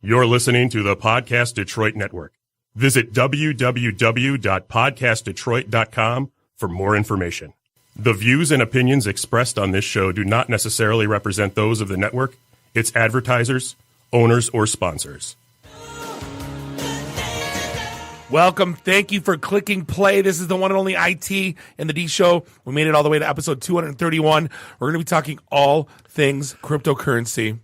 You're listening to the Podcast Detroit Network. Visit www.podcastdetroit.com for more information. The views and opinions expressed on this show do not necessarily represent those of the network, its advertisers, owners, or sponsors. Welcome. Thank you for clicking play. This is the one and only IT and the D Show. We made it all the way to episode 231. We're going to be talking all things cryptocurrency.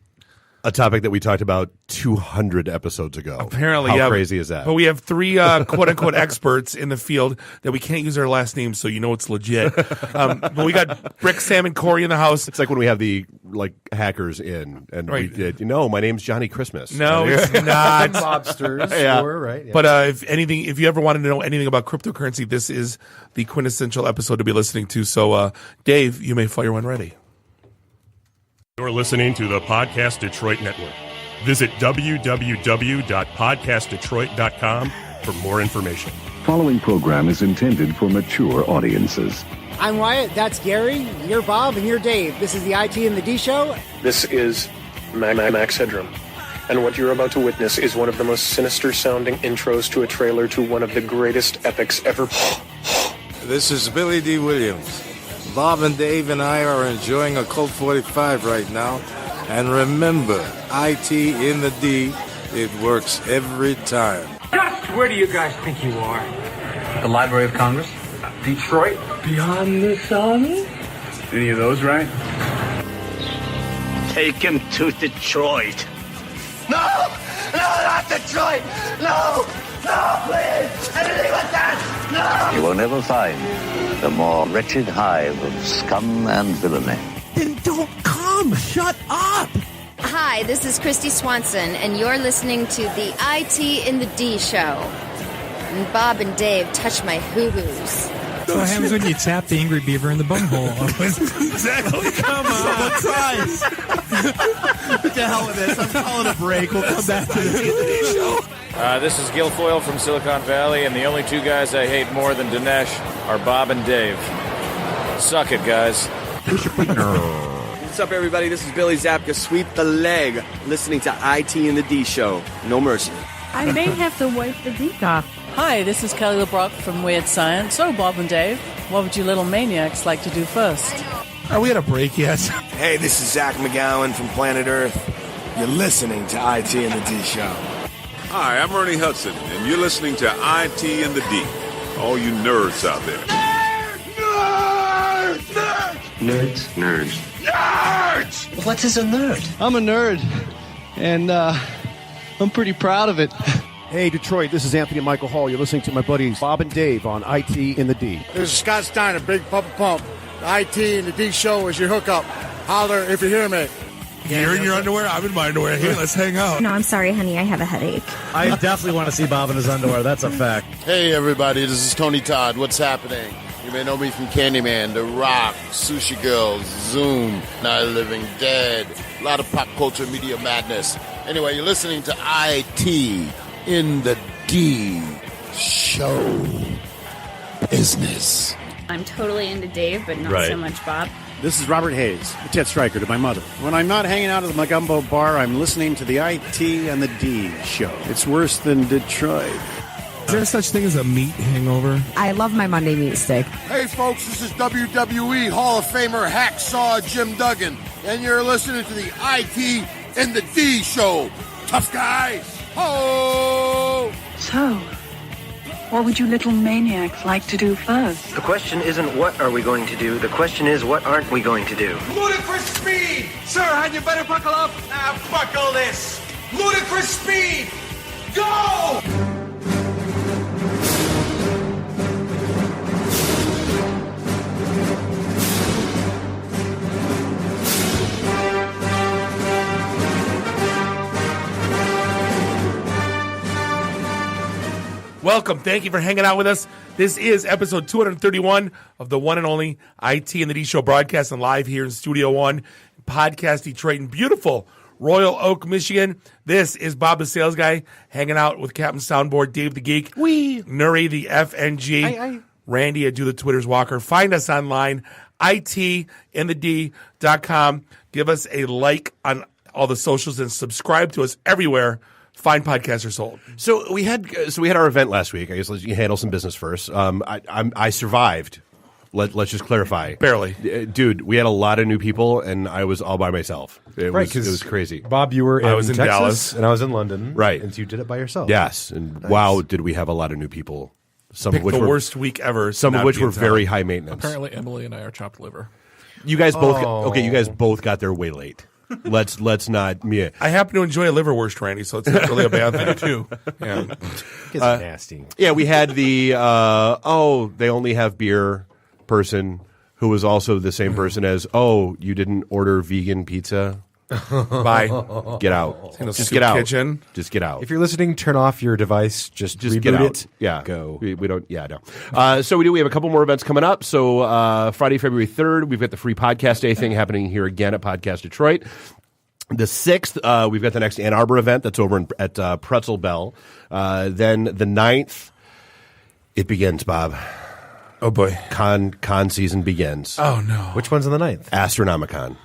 A topic that we talked about 200 episodes ago. Apparently, How crazy is that? But we have three quote-unquote experts in the field that we can't use their last names, so you know it's legit. But we got Brick, Sam, and Corey in the house. It's like when we have the hackers in, and we did, my name's Johnny Christmas. No, it's not. Mobsters. Yeah. Right? Yeah. But if you ever wanted to know anything about cryptocurrency, this is the quintessential episode to be listening to. So, Dave, you may fire one ready. You're listening to the Podcast Detroit Network. Visit www.podcastdetroit.com for more information. Following program is intended for mature audiences. I'm Wyatt, that's Gary, you're Bob, and you're Dave. This is the IT and the D Show. This is Max Headroom. And what you're about to witness is one of the most sinister-sounding intros to a trailer to one of the greatest epics ever. This is Billy D. Williams. Bob and Dave and I are enjoying a Colt 45 right now. And remember, IT in the D, it works every time. Just where do you guys think you are? The Library of Congress? Detroit? Beyond the sun? Any of those right? Take him to Detroit. No! No, not Detroit! No! No, please! Anything but that! No! You will never find the more wretched hive of scum and villainy. Then don't come! Shut up! Hi, this is Christy Swanson, and you're listening to the IT in the D Show. And Bob and Dave touch my hoo-hoos. What happens when you tap the angry beaver in the bunghole? Exactly. Come on. Someone tries. What the hell with this? I'm calling a break. We'll come back to the show. This is Guilfoyle from Silicon Valley, and the only two guys I hate more than Dinesh are Bob and Dave. Suck it, guys. What's up, everybody? This is Billy Zapka. Sweep the leg. Listening to IT and the D Show. No mercy. I may have to wipe the geek off. Hi, this is Kelly LeBrock from Weird Science. So, Bob and Dave, what would you little maniacs like to do first? Are we at a break yet? Hey, this is Zach McGowan from Planet Earth. You're listening to IT and the D Show. Hi, I'm Ernie Hudson, and you're listening to IT and the D. All you nerds out there. Nerds. Nerds. What is a nerd? I'm a nerd, and I'm pretty proud of it. Hey, Detroit, this is Anthony Michael Hall. You're listening to my buddies Bob and Dave on IT in the D. This is Scott Steiner, Big Pump Pump. The IT and the D Show is your hookup. Holler if you hear me. You're in your underwear? I'm in my underwear. Hey, let's hang out. No, I'm sorry, honey. I have a headache. I definitely want to see Bob in his underwear. That's a fact. Hey, everybody. This is Tony Todd. What's happening? You may know me from Candyman, The Rock, Sushi Girls, Zoom, Night of the Living Dead. A lot of pop culture media madness. Anyway, you're listening to IT in the D Show business. I'm totally into Dave, but not so much Bob. This is Robert Hayes, the Ted Stryker to my mother. When I'm not hanging out at the Magumbo bar, I'm listening to the IT and the D Show. It's worse than Detroit. Is there such thing as a meat hangover? I love my Monday meat steak. Hey, folks, this is WWE Hall of Famer Hacksaw Jim Duggan, and you're listening to the IT and the D Show. Tough guys. Ho! So, what would you little maniacs like to do first? The question isn't what are we going to do, the question is what aren't we going to do. Ludicrous speed! Sir, had you better buckle up? Now buckle this! Ludicrous speed! Go! Welcome. Thank you for hanging out with us. This is episode 231 of the one and only IT and the D Show broadcasting live here in Studio One, Podcast Detroit in beautiful Royal Oak, Michigan. This is Bob the Sales Guy hanging out with Captain Soundboard, Dave the Geek, Nuri the FNG, Randy at Do the Twitter's Walker. Find us online, itandthed.com. Give us a like on all the socials and subscribe to us everywhere. fine podcasts are sold. So we had our event last week. I guess let's handle some business first. I survived. Let's just clarify. Barely. Dude, we had a lot of new people, and I was all by myself. It was crazy. Bob, you were in I was in Texas, Dallas. and I was in London. Right. And so you did it by yourself. Yes. And wow, did we have a lot of new people. Some Picked of which the were worst week ever. Some of not which being were very high maintenance. Apparently, Emily and I are chopped liver. You guys both you guys both got there way late. Let's not I happen to enjoy a liverwurst, Randy, so it's not really a bad thing too. Yeah. It's nasty. Yeah, we had the they only have beer person who was also the same person as you didn't order vegan pizza. Bye. Get out. Just get out. Kitchen. Just get out. If you're listening, turn off your device. Just reboot get out. it. Yeah. Go. We don't. Yeah. No. So we have a couple more events coming up. So Friday, February 3rd, we've got the free podcast day thing happening here again at Podcast Detroit. The 6th, we've got the next Ann Arbor event that's over at Pretzel Bell. Then the 9th, it begins, Bob. Oh boy, con season begins. Oh no, which one's on the 9th? Astronomicon.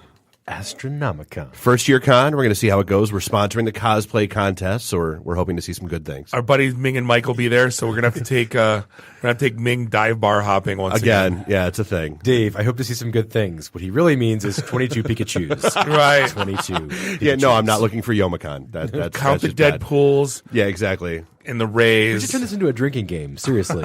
First year con. We're going to see how it goes. We're sponsoring the cosplay contest, so we're hoping to see some good things. Our buddies Ming and Mike will be there, so we're gonna have to take Ming dive bar hopping once again. Yeah, it's a thing. Dave, I hope to see some good things. What he really means is 22 Pikachus. Right. 22. Pikachus. Yeah, no, I'm not looking for Yomicon. That's Count the just bad. Deadpools. Yeah, exactly. And the Rays. We should turn this into a drinking game. Seriously.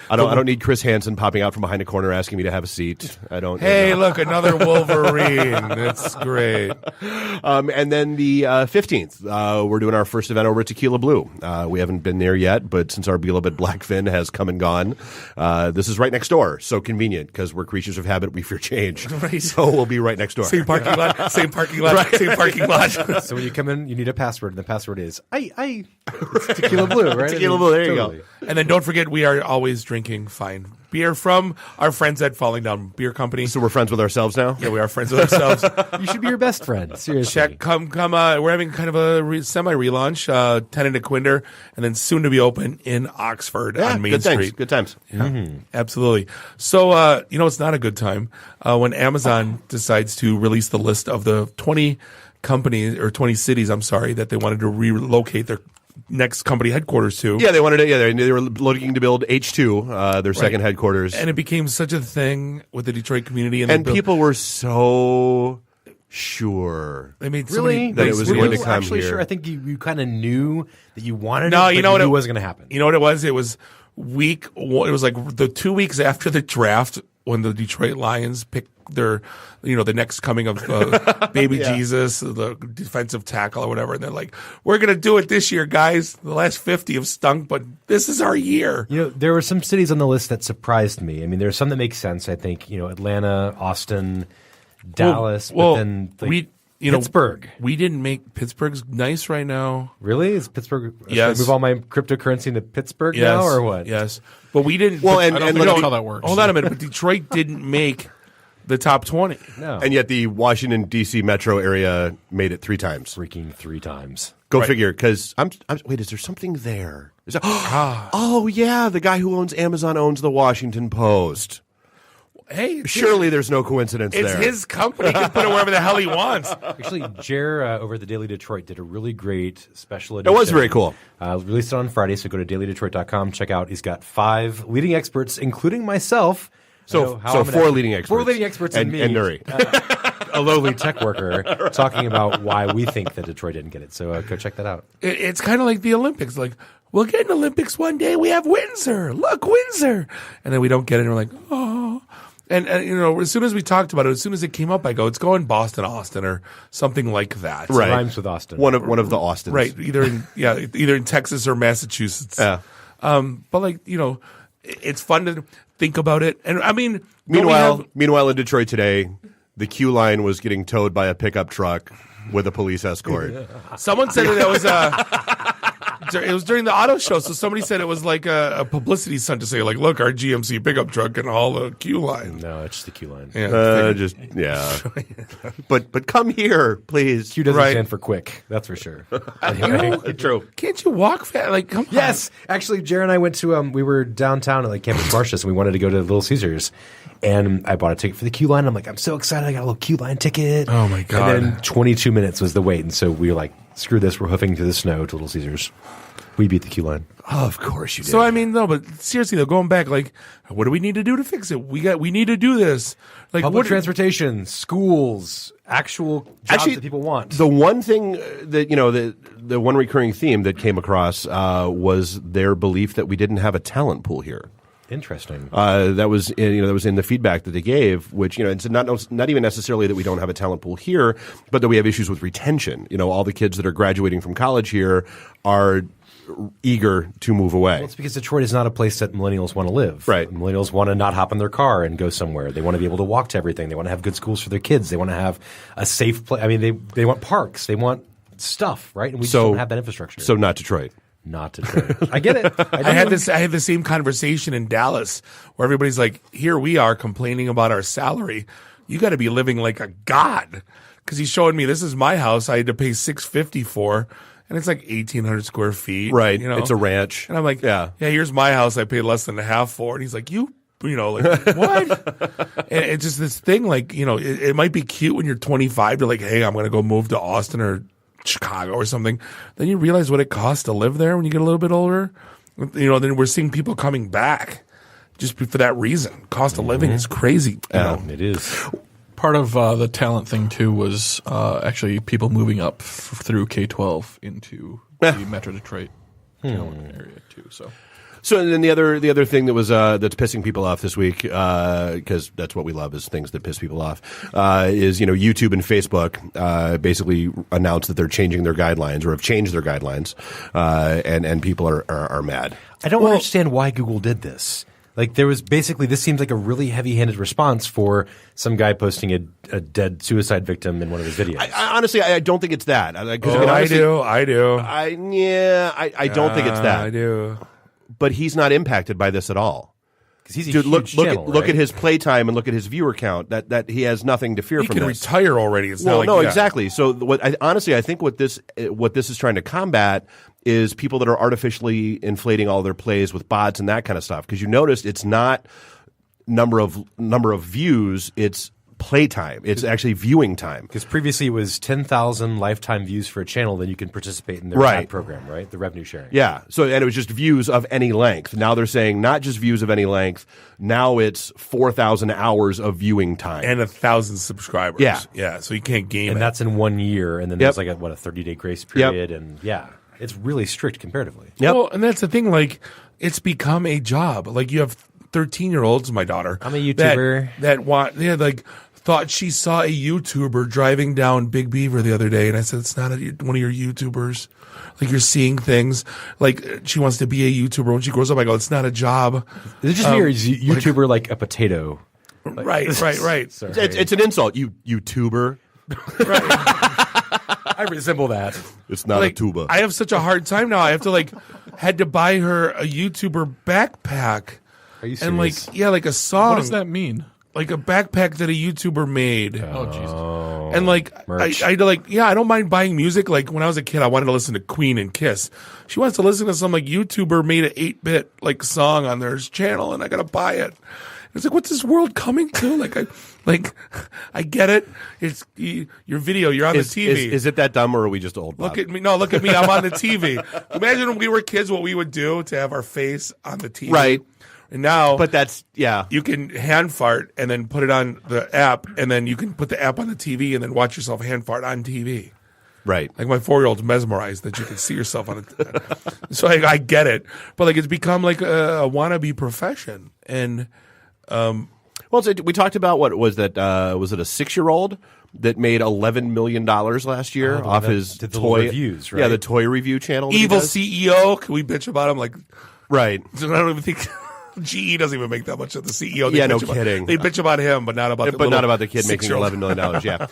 I don't need Chris Hansen popping out from behind a corner asking me to have a seat. I don't. Hey, look, another Wolverine. That's great. And then the 15th, we're doing our first event over at Tequila Blue. We haven't been there yet, but since our beloved Blackfin has come and gone, this is right next door. So convenient because we're creatures of habit. We fear change. Right. So we'll be right next door. Same parking lot. Same parking lot. Right. Same parking lot. So when you come in, you need a password, and the password is It's Tequila Blue, right? Tequila Blue, there you go. And then don't forget, we are always drinking fine beer from our friends at Falling Down Beer Company. So we're friends with ourselves now? Yeah, we are friends with ourselves. You should be your best friend. Seriously. Come. We're having kind of a semi-relaunch, tenant at Quinder, and then soon to be open in Oxford on Main Street. Good times. Yeah, absolutely. So, it's not a good time when Amazon decides to release the list of the 20 companies or 20 cities, that they wanted to relocate their next company headquarters to. Yeah, they wanted to. Yeah, they were looking to build H2, their second headquarters, and it became such a thing with the Detroit community, and people were so sure. They made really that it was going to come actually here. Sure, I think you kind of knew that you wanted no, it, you but know what it wasn't going to happen. You know what it was? It was it was like the 2 weeks after the draft when the Detroit Lions picked their, the next coming of baby Jesus, the defensive tackle or whatever. And they're like, we're going to do it this year, guys. The last 50 have stunk, but this is our year. There were some cities on the list that surprised me. I mean, there's some that make sense. I think, Atlanta, Austin, Dallas, but then Pittsburgh. We didn't make Pittsburgh's nice right now. Really? Is Pittsburgh? Yes. Should I move all my cryptocurrency into Pittsburgh now, or what? Yes. But we didn't. Well, I don't know how that works. Hold on a minute. But Detroit didn't make the top 20. No. And yet the Washington, D.C. metro area made it 3 times. Freaking 3 times. Go figure. Because wait, is there something there? Oh, yeah. The guy who owns Amazon owns the Washington Post. Hey, surely there's no coincidence it's there. It's his company. He can put it wherever the hell he wants. Actually, Jer over at the Daily Detroit did a really great special edition. It was very cool. Released it on Friday, so go to dailydetroit.com. Check out. He's got 5 leading experts, including myself. So 4 leading experts. 4 leading experts and me. And Nuri. A lowly tech worker talking about why we think that Detroit didn't get it. So go check that out. It's kind of like the Olympics. Like, we'll get an Olympics one day. We have Windsor. Look, Windsor. And then we don't get it, and we're like, oh. And as soon as we talked about it, as soon as it came up, I go, it's going Boston, Austin, or something like that. Right. It rhymes with Austin. One of the Austins. Right. Either in Texas or Massachusetts. Yeah. But it's fun to think about it. And I mean, meanwhile in Detroit today, the Q line was getting towed by a pickup truck with a police escort. Someone said that it was during the auto show, so somebody said it was like a publicity stunt to say, like, look, our GMC pickup truck can haul the Q line. No, it's just the Q line. But come here, please. Q doesn't stand for quick. That's for sure. Anyway. True. Can't you walk fast? Like, come on. Yes, actually, Jared and I went to we were downtown at Campus Martius, and we wanted to go to Little Caesars. And I bought a ticket for the queue line. I'm like, I'm so excited. I got a little queue line ticket. Oh, my God. And then 22 minutes was the wait. And so we were like, screw this. We're hoofing through the snow to Little Caesars. We beat the queue line. Oh, of course you did. So, I mean, no, but seriously, though, going back, like, what do we need to do to fix it? We need to do this. Like, Public transportation, schools, actual jobs that people want. The one thing that, the one recurring theme that came across was their belief that we didn't have a talent pool here. Interesting. That was in the feedback that they gave, which, it's not even necessarily that we don't have a talent pool here, but that we have issues with retention. All the kids that are graduating from college here are eager to move away. Well, it's because Detroit is not a place that millennials want to live. Right. Millennials want to not hop in their car and go somewhere. They want to be able to walk to everything. They want to have good schools for their kids. They want to have a safe place. I mean, they want parks. They want stuff, right? And we just don't have that infrastructure. So not Detroit. Not Detroit. I get it. I had the same conversation in Dallas where everybody's like, here we are complaining about our salary. You got to be living like a god. Because he's showing me, this is my house. I had to pay $650 for. And it's like 1,800 square feet. Right. It's a ranch. And I'm like, yeah, here's my house. I paid less than half for. And he's like, like, what? And it's just this thing, like, it might be cute when you're 25 to like, hey, I'm going to go move to Austin or Chicago or something. Then you realize what it costs to live there when you get a little bit older. Then we're seeing people coming back just for that reason. Cost of living is crazy. It is. Part of the talent thing, too, was actually people moving up through K-12 into the Metro Detroit area, too. So and then the other thing that was that's pissing people off this week, because that's what we love is things that piss people off, is YouTube and Facebook basically announced that they're changing their guidelines or have changed their guidelines, and people are mad. I don't understand why Google did this. Like, there was basically, this seems like a really heavy-handed response for some guy posting a dead suicide victim in one of his videos. Honestly, I don't think it's that. I do. I don't think it's that. I do. But he's not impacted by this at all. Because he's a huge channel, look at his playtime and look at his viewer count. That he has nothing to fear from this. He can retire already. It's exactly. So I think what this is trying to combat is people that are artificially inflating all their plays with bots and that kind of stuff. Because you noticed it's not number of views, it's playtime. It's actually viewing time. Because previously it was 10,000 lifetime views for a channel, then you can participate in their ad program, right? The revenue sharing. Yeah. So and it was just views of any length. Now they're saying not just views of any length. Now it's 4,000 hours of viewing time and 1,000 subscribers. Yeah. So you can't game and it. that's in 1 year, and then there's like a 30-day grace period, and it's really strict comparatively. Well, and that's the thing. Like, it's become a job. Like, you have 13-year-olds, my daughter. I'm a YouTuber. That thought she saw a YouTuber driving down Big Beaver the other day, and I said, it's not one of your YouTubers. Like, you're seeing things. Like, she wants to be a YouTuber when she grows up. I go, it's not a job. Is it just me, or is YouTuber like a potato? Right. It's an insult. YouTuber. Right. I resemble that. It's not a tuba. I have such a hard time now. I have to had to buy her a YouTuber backpack. Are you serious? And like a song. What does that mean? Like a backpack that a YouTuber made. Oh, Jesus. And merch. I don't mind buying music. Like, when I was a kid, I wanted to listen to Queen and Kiss. She wants to listen to some YouTuber made an 8-bit song on their channel, and I gotta buy it. It's like, what's this world coming to? I get it. It's your video. You're on the TV. Is it that dumb, or are we just old, Bob? Look at me. No, look at me. I'm on the TV. Imagine when we were kids, what we would do to have our face on the TV. Right. And now, but that's you can hand fart and then put it on the app, and then you can put the app on the TV and then watch yourself hand fart on TV. Right. Like, my 4-year-old's mesmerized that you can see yourself on it. So I get it, but it's become like a wannabe profession. And we talked about what was that? Was it a 6-year-old that made $11 million last year off his toy reviews? Right? Yeah, the toy review channel. Evil CEO. Can we bitch about him? Right. I don't even think GE doesn't even make that much of the CEO. No kidding. They bitch about him, but not about the kid making $11 million. Yeah.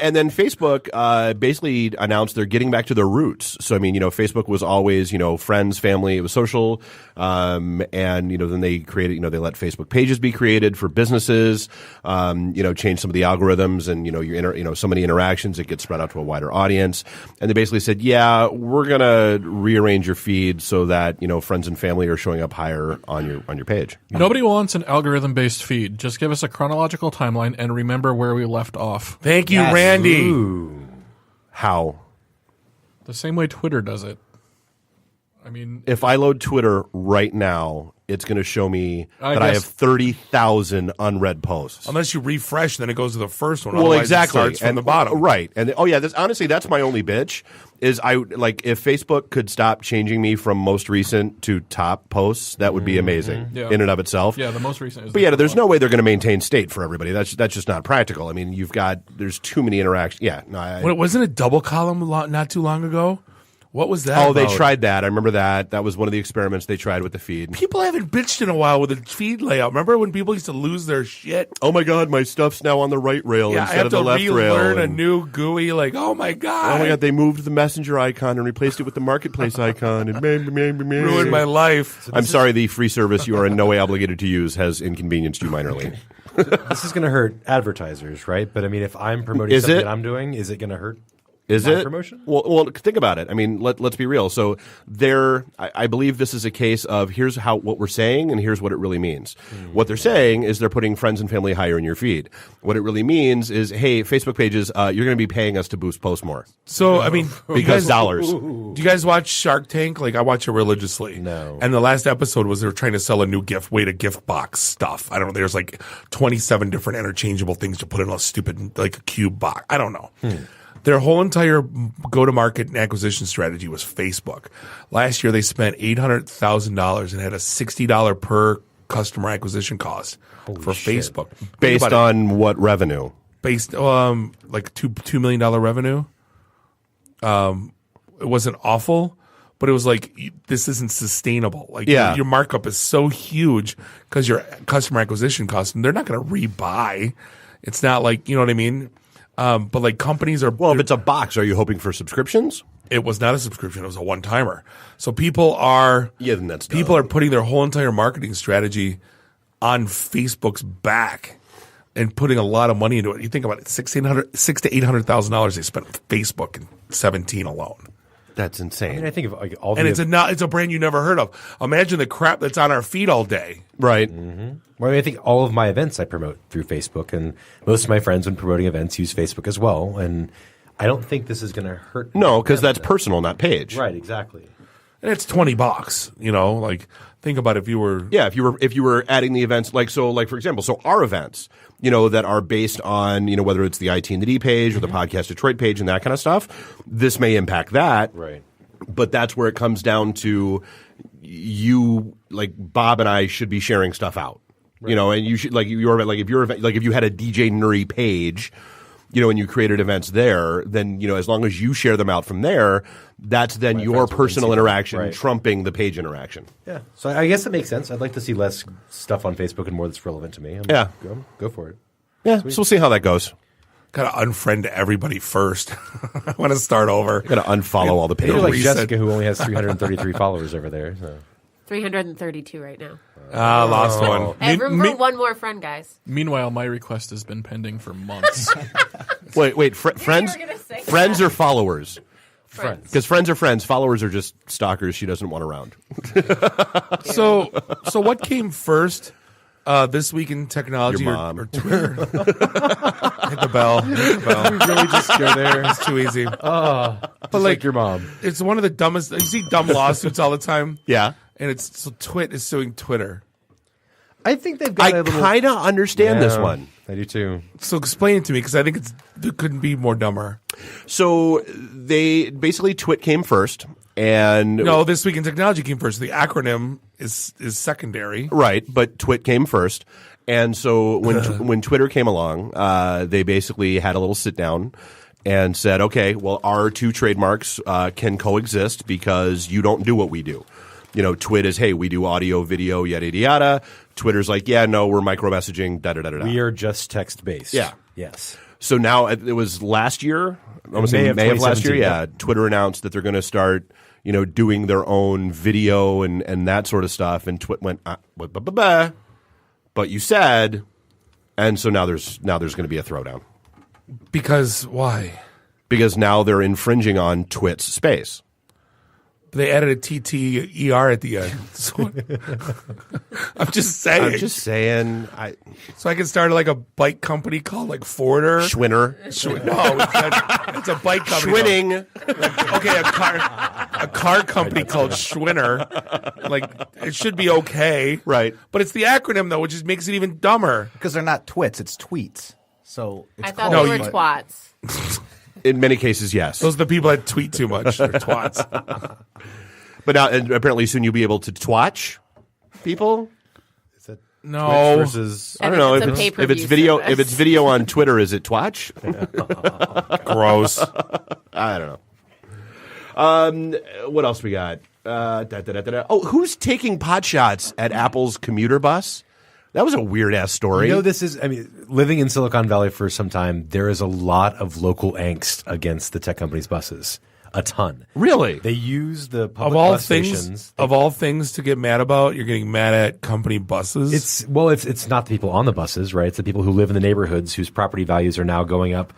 And then Facebook basically announced they're getting back to their roots. So, I mean, Facebook was always, friends, family. It was social. And, then they created, they let Facebook pages be created for businesses, change some of the algorithms and, so many interactions, it gets spread out to a wider audience. And they basically said, we're going to rearrange your feed so that, friends and family are showing up higher on your page. Nobody wants an algorithm-based feed. Just give us a chronological timeline and remember where we left off. Thank you, Randy. Ooh. How? The same way Twitter does it. I mean, if I load Twitter right now, it's going to show me that I have 30,000 unread posts. Unless you refresh, then it goes to the first one. Well, Otherwise exactly. It starts from the bottom. Right. And honestly, that's my only bitch is if Facebook could stop changing me from most recent to top posts, that would be amazing in and of itself. Yeah, the most recent is But there's no way they're going to maintain state for everybody. That's just not practical. I mean, there's too many interactions. Yeah. No, wasn't it double column not too long ago? What was that? Oh, they tried that. I remember that. That was one of the experiments they tried with the feed. People haven't bitched in a while with the feed layout. Remember when people used to lose their shit? Oh my God, my stuff's now on the right rail instead of the left rail. I have to relearn a new GUI. Like, oh my God. Oh my God, they moved the messenger icon and replaced it with the marketplace icon and ruined my life. I'm sorry, the free service you are in no way obligated to use has inconvenienced you minorly. This is going to hurt advertisers, right? But I mean, if I'm promoting something that I'm doing, is it going to hurt? Is it? Promotion? Well, think about it. I mean, let's be real. So I believe this is a case of here's what we're saying and here's what it really means. What they're saying is they're putting friends and family higher in your feed. What it really means is, hey, Facebook pages, you're going to be paying us to boost posts more. So, I mean, because dollars. Do you guys watch Shark Tank? Like, I watch it religiously. No. And the last episode was they were trying to sell a new gift box stuff. I don't know. There's like 27 different interchangeable things to put in a stupid, like a cube box. I don't know. Their whole entire go-to-market and acquisition strategy was Facebook. Last year, they spent $800,000 and had a $60 per customer acquisition cost for Facebook. Based on what revenue? Based like $2 million revenue. It wasn't awful, but it was like, this isn't sustainable. Like your markup is so huge because your customer acquisition cost, and they're not going to rebuy. It's not like, you know what I mean? But like companies are... Well, if it's a box, are you hoping for subscriptions? It was not a subscription. It was a one-timer. So people are... Yeah, then that's dumb. People are putting their whole entire marketing strategy on Facebook's back and putting a lot of money into it. You think about it, $600,000 to $800,000 they spent with Facebook in 2017 alone. That's insane. I mean, I think of like all the... And it's a brand you never heard of. Imagine the crap that's on our feed all day. Right. Mm-hmm. Well, I mean, I think all of my events I promote through Facebook, and most of my friends when promoting events use Facebook as well. And I don't think this is going to hurt. No, because that's personal, not page. Right, exactly. And it's $20, you know, like think about if you were... Yeah, if you were adding the events, like for example, so our events, you know, that are based on, you know, whether it's the IT and the D page or the Podcast Detroit page and that kind of stuff, this may impact that. Right. But that's where it comes down to you, like Bob and I should be sharing stuff out. Right. You know, and you should, if you had a DJ Nuri page, you know, and you created events there, then, you know, as long as you share them out from there, that's then your personal interaction trumping the page interaction. Yeah. So I guess it makes sense. I'd like to see less stuff on Facebook and more that's relevant to me. Go for it. Yeah. Sweet. So we'll see how that goes. Got to unfriend everybody first. I want to start over. Got to unfollow all the pages. You're like Jessica, who only has 333 followers over there. So. 332 right now. Lost one. I have room for one more friend, guys. Meanwhile, my request has been pending for months. Wait, friends or followers? Friends. Because friends are friends. Followers are just stalkers she doesn't want around. So what came first? This Week in Technology Your mom. or Twitter? Hit the bell. We really just go there. It's too easy. But like your mom. It's one of the dumbest. You see dumb lawsuits all the time. Yeah. And Twit is suing Twitter. I think they've got I kind of understand this one. I do too. So explain it to me, because I think it couldn't be more dumber. So they basically Twit came first, and no, This Week in Technology came first. The acronym is secondary, right? But Twit came first, and so when Twitter came along, they basically had a little sit down and said, okay, well, our two trademarks can coexist because you don't do what we do. You know, Twit is, hey, we do audio, video, yada, yada, yada. Twitter's like, yeah, no, we're micro-messaging, da-da-da-da-da. We are just text-based. Yeah. Yes. So now, it was last year, May of last year, yeah, Twitter announced that they're going to start, you know, doing their own video and that sort of stuff, and Twit went, but you said, and so now there's going to be a throwdown. Because why? Because now they're infringing on Twit's space. They added a TTER at the end. So, I'm just saying. So I can start like a bike company called like Forder. Schwinner. No, it's a bike company. Schwinning. Okay, a car company called Schwinner. Like, it should be okay. Right. But it's the acronym, though, which just makes it even dumber. Because they're not twits, it's tweets. So it's I thought they were twats. In many cases, yes. Those are the people that tweet too much. They're twats. But now, and apparently soon you'll be able to twatch people. Is that No. Twitch versus? I don't know It's a if pay-per-view it's video. service. If it's video on Twitter, is it twatch? Gross. I don't know. What else we got? Oh, who's taking pot shots at Apple's commuter bus? That was a weird ass story. You know, this is. I mean, living in Silicon Valley for some time, there is a lot of local angst against the tech company's buses. A ton. Really? They use the public Of all bus stations. things to get mad about, you're getting mad at company buses. It's not the people on the buses, right? It's the people who live in the neighborhoods whose property values are now going up,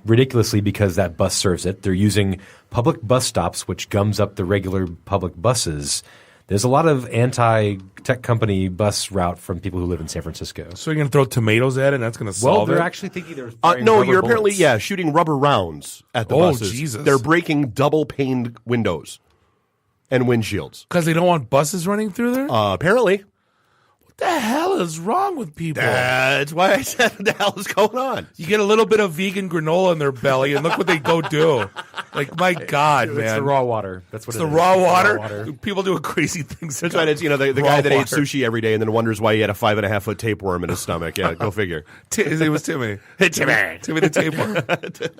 ridiculously because that bus serves it. They're using public bus stops, which gums up the regular public buses. There's a lot of anti-tech company bus route from people who live in San Francisco. So you're going to throw tomatoes at it, and that's going to solve it? They're actually thinking there's no, you're apparently shooting rubber rounds at the buses. Jesus. They're breaking double-paned windows and windshields. Because they don't want buses running through there? Apparently. What the hell is wrong with people? That's why I said, what the hell is going on? You get a little bit of vegan granola in their belly, and look what they go do. Like, my God, man. It's the raw water. That's what it's it the is. raw It's water? raw water. People doing crazy things. That's right. It's, the Raw guy that ate water. sushi every day and then wonders why he had a 5.5-foot tapeworm in his stomach. Yeah, go figure. His name was Timmy. Hey, Timmy the tapeworm.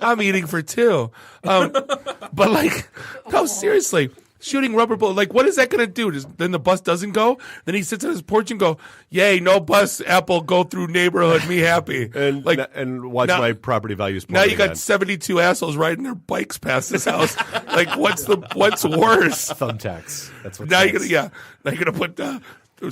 I'm eating for two. But, like, no, seriously. Shooting rubber bullets, like, what is that going to do? Then the bus doesn't go? Then he sits on his porch and go, yay, no bus, Apple, go through neighborhood, me happy. And watch my property values Now you plummet got again. 72 assholes riding their bikes past his house. Like, what's worse? Thumbtacks. That's what. Now you're gonna put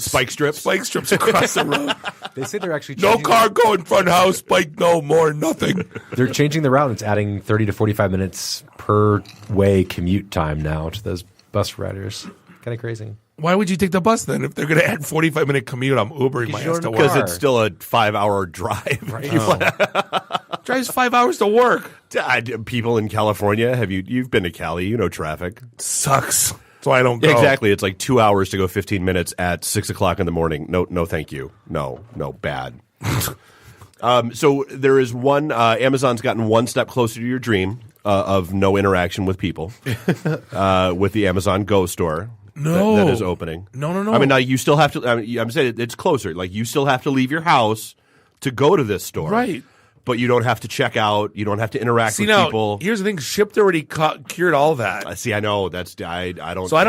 spike strips across the road. They say they're actually no car going front house, bike no more, nothing. They're changing the route. It's adding 30 to 45 minutes per way commute time now to those bus riders. Kind of crazy. Why would you take the bus then if they're going to add 45-minute commute? I'm Ubering my ass to work. Because it's still a 5-hour drive. Right? Drives 5 hours to work. People in California, you've been to Cali, you know traffic. Sucks. That's why I don't go. Exactly. It's like 2 hours to go 15 minutes at 6 o'clock in the morning. No, thank you. No, bad. So there is one, Amazon's gotten one step closer to your dream of no interaction with people with the Amazon Go store. That is opening. No. I mean, now you still have to. I'm saying it's closer. Like you still have to leave your house to go to this store, right? But you don't have to check out. You don't have to interact with people. Here's the thing: Shipped already cured all that. See, I know that's. I don't. So I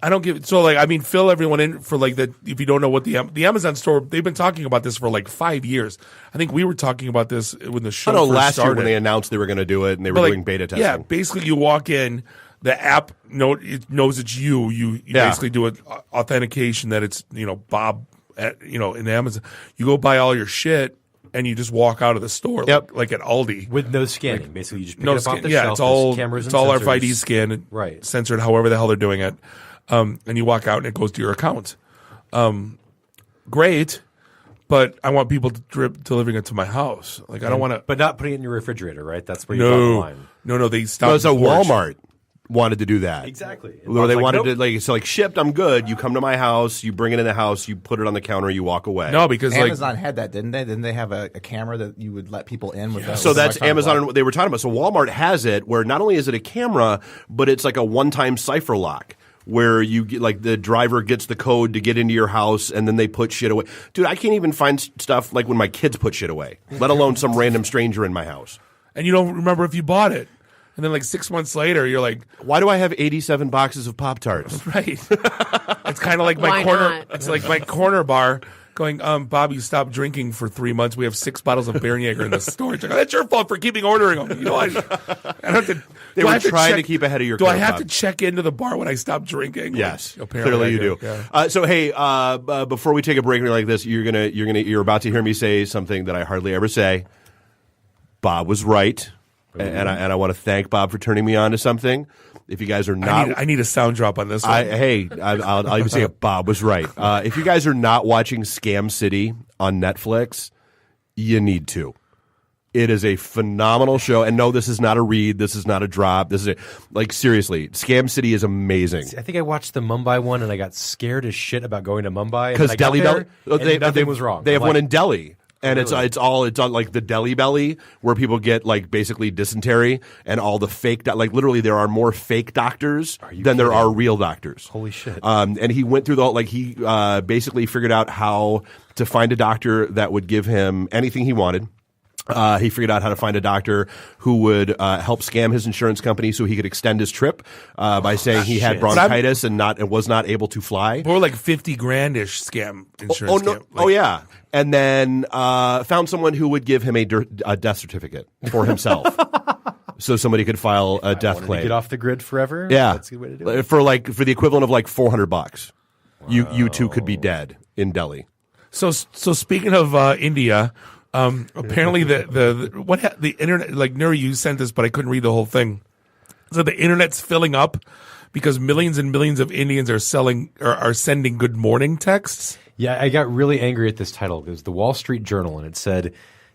don't give it. So fill everyone in for like that. If you don't know what the Amazon store, they've been talking about this for like 5 years. I think we were talking about this when the show. Last started. year when they announced they were going to do it and they were doing beta testing. Yeah, basically you walk in. The app it knows it's you. You basically do an authentication that it's Bob at in Amazon. You go buy all your shit and you just walk out of the store like at Aldi with no scanning. Basically, you just pick it up off the shelf. It's all cameras it's and all sensors. RFID scan, right? Censored, however the hell they're doing it, and you walk out and it goes to your account. Great. But I want people delivering it to my house. Like I don't want to, but not putting it in your refrigerator, right? That's where you draw the line. No, they stopped. So Walmart wanted to do that. Exactly. Where they wanted to shipped, I'm good. You come to my house, you bring it in the house, you put it on the counter, you walk away. No, because Amazon had that, didn't they? Didn't they have a camera that you would let people in with? So that's Amazon. They were talking about. So Walmart has it, where not only is it a camera, but it's like a one-time cipher lock. Where you get like the driver gets the code to get into your house and then they put shit away. Dude, I can't even find stuff like when my kids put shit away, let alone some random stranger in my house. And you don't remember if you bought it. And then 6 months later, you're like, why do I have 87 boxes of Pop-Tarts? Right. It's kind of like my corner. It's like my corner bar going, Bob, you stopped drinking for 3 months. We have 6 bottles of Bärenjäger in the storage. Like, that's your fault for keeping ordering them. I don't have to. They were trying to keep ahead of your. Do I have to check into the bar when I stop drinking? Yes, apparently clearly you do. Yeah. So hey, before we take a break like this, you're about to hear me say something that I hardly ever say. Bob was right, and I want to thank Bob for turning me on to something. If you guys are not, I need a sound drop on this one. I'll even say Bob was right. If you guys are not watching Scam City on Netflix, you need to. It is a phenomenal show. And no, this is not a read. This is not a drop. This is seriously, Scam City is amazing. I think I watched the Mumbai one and I got scared as shit about going to Mumbai. Because Delhi Belly, nothing was wrong. They have one in Delhi. And really? it's on like the Delhi Belly where people get like basically dysentery and all the fake literally there are more fake doctors than there are real doctors. Holy shit. And he went through the whole he basically figured out how to find a doctor that would give him anything he wanted. He figured out how to find a doctor who would help scam his insurance company so he could extend his trip by saying he had bronchitis and was not able to fly. Or like $50,000-ish scam insurance. Oh yeah, and then found someone who would give him a death certificate for himself, so somebody could file a death claim. Get off the grid forever. Yeah, that's a good way to do it. For the equivalent of like $400. Wow. You two could be dead in Delhi. So speaking of India. Apparently the internet, like Nuri, you sent this, but I couldn't read the whole thing. So the internet's filling up because millions and millions of Indians are sending good morning texts. Yeah, I got really angry at this title. It was the Wall Street Journal, and it said,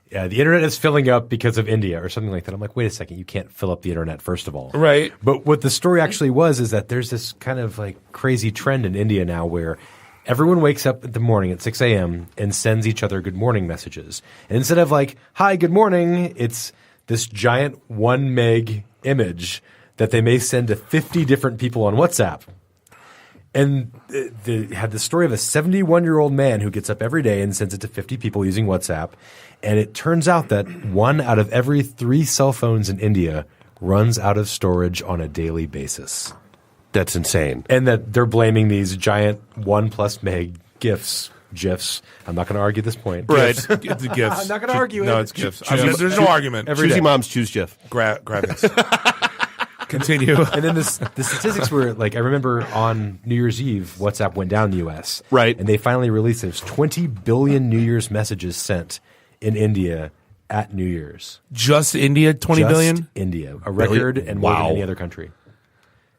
the internet is filling up because of India or something like that. I'm like, wait a second, you can't fill up the internet, first of all. Right. But what the story actually was is that there's this kind of like crazy trend in India now where everyone wakes up in the morning at 6 a.m. and sends each other good morning messages. And instead of like, hi, good morning, it's this giant 1 meg image that they may send to 50 different people on WhatsApp. And they had the story of a 71-year-old man who gets up every day and sends it to 50 people using WhatsApp. And it turns out that 1 out of every 3 cell phones in India runs out of storage on a daily basis. That's insane. And that they're blaming these giant 1+ meg GIFs. I'm not going to argue this point. Right. It's GIFs. I'm not going to argue it. No, it's GIFs. There's no argument. Choosy moms choose GIF. Graphics. Continue. And then the statistics were like, I remember on New Year's Eve, WhatsApp went down in the U.S. Right. And they finally released there's 20 billion New Year's messages sent in India at New Year's. Just India, 20 billion? India. A record and more than any other country.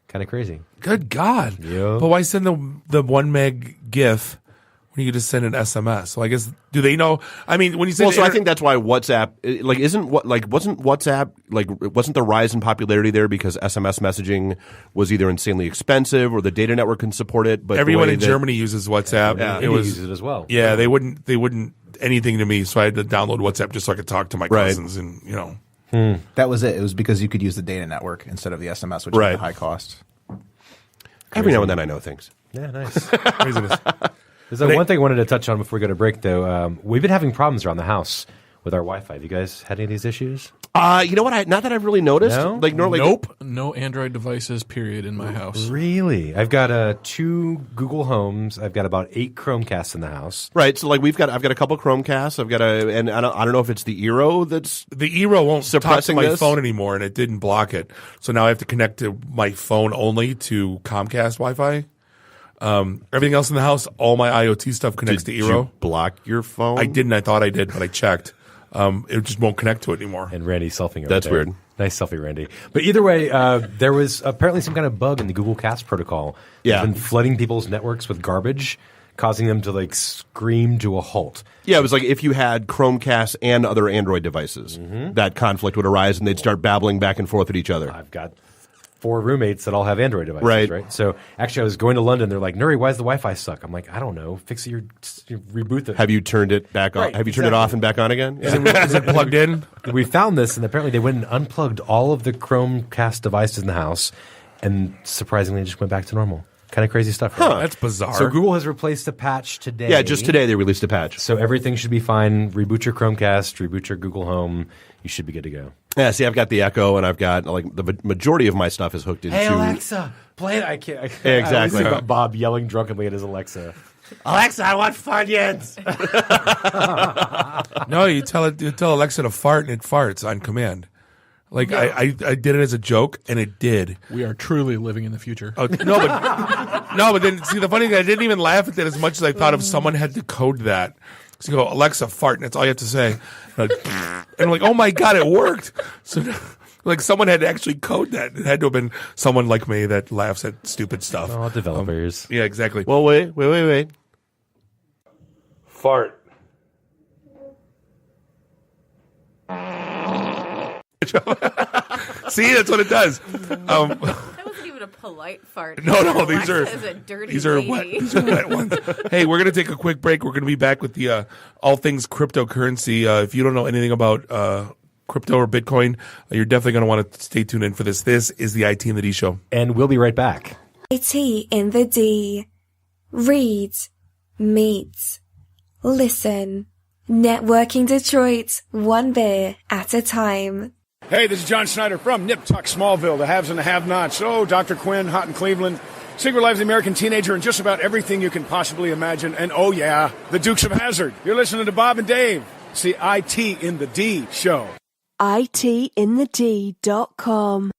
Kind of crazy. Good God. Yeah. But why send the 1 meg GIF when you could just send an SMS? So I guess, do they know? I mean, when you say I think that's why WhatsApp, wasn't the rise in popularity there because SMS messaging was either insanely expensive or the data network couldn't support it? But everyone in Germany uses WhatsApp. Yeah, India uses it as well. Yeah, they wouldn't anything to me, so I had to download WhatsApp just so I could talk to my cousins and, you know. That was it. It was because you could use the data network instead of the SMS, which is a high cost. Every now and then I know things. Yeah, nice. Craziness. There's one thing I wanted to touch on before we go to break, though. We've been having problems around the house with our Wi-Fi. Have you guys had any of these issues? You know what? Not that I've really noticed. No? Nope. No Android devices, period, in my house. Really? I've got 2 Google Homes. I've got about 8 Chromecasts in the house. Right. So I've got a couple Chromecasts. and I don't know if it's the Eero that's the Eero won't suppressing talk to my this phone anymore, and it didn't block it. So now I have to connect to my phone only to Comcast Wi-Fi. Everything else in the house, all my IoT stuff connects to Eero. Did you block your phone? I didn't. I thought I did, but I checked. It just won't connect to it anymore. And Randy's selfie over That's there. weird. Nice selfie, Randy. But either way, there was apparently some kind of bug in the Google Cast protocol. Yeah. It's been flooding people's networks with garbage, causing them to scream to a halt. Yeah, it was like if you had Chromecast and other Android devices, that conflict would arise and they'd start babbling back and forth at each other. I've got 4 roommates that all have Android devices, right? So actually, I was going to London. They're like, Nuri, why does the Wi-Fi suck? I'm like, I don't know. Fix it. You reboot it. Have you turned it back on? Right, Have you turned it off and back on again? Is it plugged in? We found this, and apparently they went and unplugged all of the Chromecast devices in the house, and surprisingly, it just went back to normal. Kind of crazy stuff. Right? That's bizarre. So Google has replaced a patch today. Yeah, just today they released a patch. So everything should be fine. Reboot your Chromecast, reboot your Google Home. You should be good to go. Yeah, see, I've got the Echo, and I've got the majority of my stuff is hooked into. Hey Alexa, play it. I can't. Yeah, exactly. I always think about Bob yelling drunkenly at his Alexa. Alexa, I want Funyuns. No, you tell Alexa to fart, and it farts on command. Like I did it as a joke, and it did. We are truly living in the future. Oh, but then see the funny thing, I didn't even laugh at that as much as I thought if someone had to code that. So you go, Alexa, fart, and that's all you have to say. And I'm like, oh my God, it worked. So Like someone had to actually code that. It had to have been someone like me that laughs at stupid stuff. Oh, developers. Yeah, exactly. Well, wait. Fart. See, that's what it does. That wasn't even a polite fart. No, these are As a dirty these are lady. wet. These are wet ones. Hey, we're gonna take a quick break. We're gonna be back with the all things cryptocurrency. If you don't know anything about crypto or Bitcoin, you're definitely gonna want to stay tuned in for this. This is the IT and the D Show, and we'll be right back. IT in the D. Read, meet, listen. Networking Detroit, one beer at a time. Hey, this is John Schneider from Nip Tuck Smallville, the haves and the have-nots. Oh, Dr. Quinn, Hot in Cleveland, Secret Life of the American Teenager, and just about everything you can possibly imagine. And oh yeah, the Dukes of Hazzard. You're listening to Bob and Dave. It's the IT in the D show. ITinthed.com.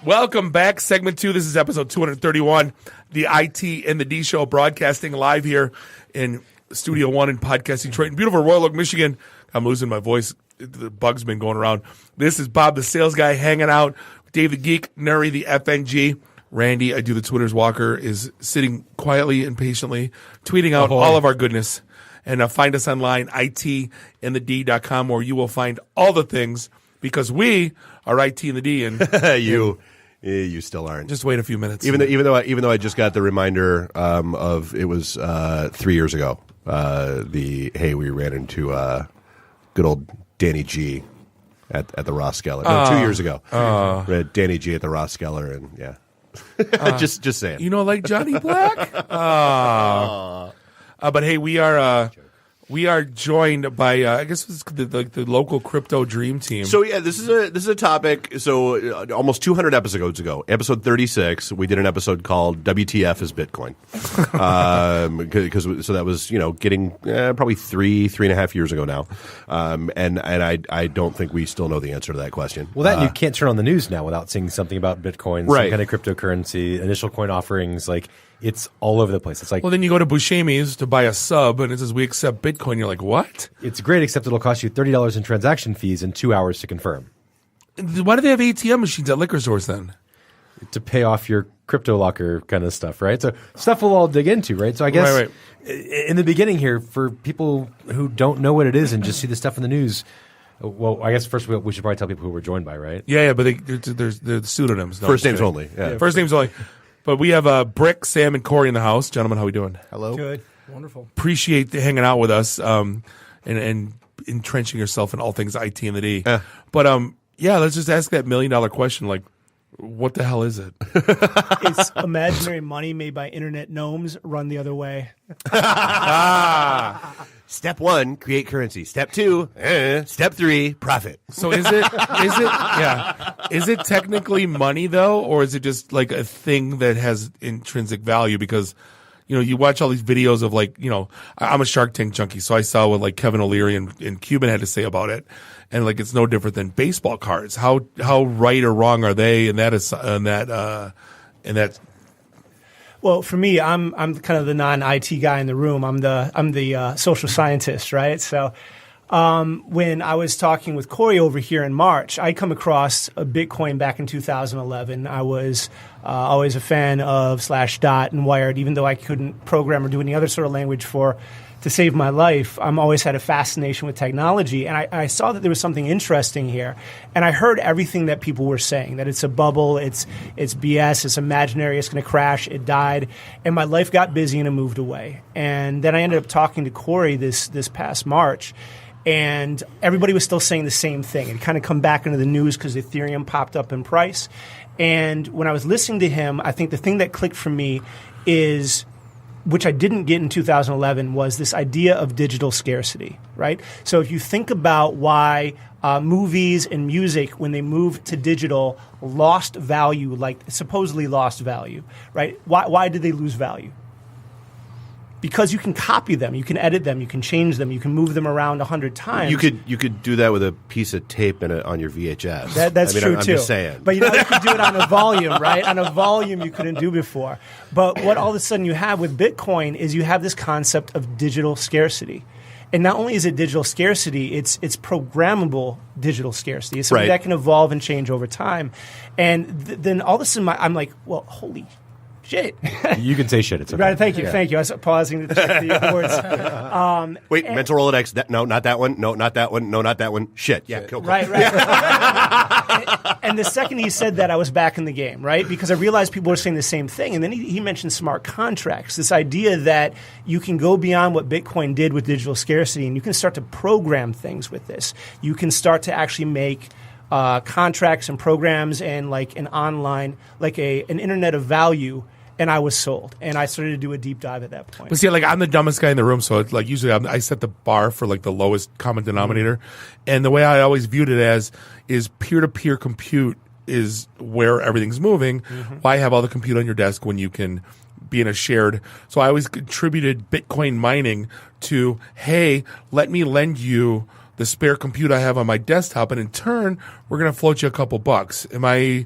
welcome back. Segment 2. This is episode 231. The IT and the D Show, broadcasting live here in Studio 1 in Podcast Detroit in beautiful Royal Oak, Michigan. I'm losing my voice. The bug's been going around. This is Bob, the sales guy, hanging out. Dave the Geek, Nuri the FNG. Randy, I do the Twitters Walker, is sitting quietly and patiently, tweeting out all of our goodness. And find us online, itinthed.com, where you will find all the things, because we are IT in the D. And You still aren't. Just wait a few minutes. Even though I just got the reminder of it was 3 years ago. We ran into good old Danny G at the Ross Geller. No, 2 years ago. We had Danny G at the Ross Geller, and yeah, just saying. You know, like Johnny Black. But hey, we are joined by I guess it's the local crypto dream team. So yeah, this is a topic. So almost 200 episodes ago, episode 36, we did an episode called "WTF is Bitcoin," because that was getting probably 3.5 years ago now, and I don't think we still know the answer to that question. Well, you can't turn on the news now without seeing something about Bitcoin, some kind of cryptocurrency, initial coin offerings, like. It's all over the place. It's like, well, then you go to Buscemi's to buy a sub, and it says we accept Bitcoin. You're like, what? It's great, except it'll cost you $30 in transaction fees and 2 hours to confirm. Why do they have ATM machines at liquor stores then? To pay off your crypto locker kind of stuff, right? So stuff we'll all dig into, right? So I guess in the beginning here, for people who don't know what it is and just see the stuff in the news. Well, I guess first we should probably tell people who we're joined by, right? Yeah, but they're pseudonyms. No, first names only. Yeah. First names only. But we have Brick, Sam, and Corey in the house. Gentlemen, how are we doing? Hello. Good. Wonderful. Appreciate hanging out with us and entrenching yourself in all things IT and the D. But let's just ask that $1 million question. Like, what the hell is it? It's imaginary money made by internet gnomes run the other way. Step 1, create currency. Step 2, step 3, profit. So is it technically money though, or is it just like a thing that has intrinsic value? Because you watch all these videos of I'm a Shark Tank junkie, so I saw what Kevin O'Leary and Cuban had to say about it, and it's no different than baseball cards. How right or wrong are they? And that. Well, for me, I'm kind of the non-IT guy in the room. I'm the social scientist, right? So when I was talking with Corey over here in March, I come across a Bitcoin back in 2011. I was always a fan of /dot and Wired, even though I couldn't program or do any other sort of language to save my life. I'm always had a fascination with technology, and I saw that there was something interesting here, and I heard everything that people were saying, that it's a bubble, it's BS, it's imaginary, it's going to crash, it died, and my life got busy and it moved away. And then I ended up talking to Corey this past March, and everybody was still saying the same thing. It kind of come back into the news because Ethereum popped up in price. And when I was listening to him, I think the thing that clicked for me is, which I didn't get in 2011, was this idea of digital scarcity, right? So if you think about why movies and music, when they moved to digital, lost value, supposedly lost value, right? Why did they lose value? Because you can copy them, you can edit them, you can change them, you can move them around 100 times. You could do that with a piece of tape on your VHS. That's true I'm too. Just saying. But you could do it on a volume, right? On a volume you couldn't do before. But what all of a sudden you have with Bitcoin is you have this concept of digital scarcity. And not only is it digital scarcity, it's programmable digital scarcity. It's something Right. that can evolve and change over time. And then all of a sudden, I'm like, well, holy shit. You can say shit. It's okay. Right, thank you. I was pausing to check the words. Wait, mental Rolodex. No, not that one. No, not that one. No, not that one. Shit. Yeah, cool. Right. And the second he said that, I was back in the game, right? Because I realized people were saying the same thing. And then he mentioned smart contracts, this idea that you can go beyond what Bitcoin did with digital scarcity, and you can start to program things with this. You can start to actually make contracts and programs and like an online, like an internet of value. And I was sold, and I started to do a deep dive at that point. But see, like I'm the dumbest guy in the room, so it's like usually I set the bar for like the lowest common denominator, and the way I always viewed it as is peer-to-peer compute is where everything's moving. Why have all the compute on your desk when you can be in a shared? So I always contributed Bitcoin mining to, hey, let me lend you the spare compute I have on my desktop, and in turn, we're going to float you a couple bucks. Am I?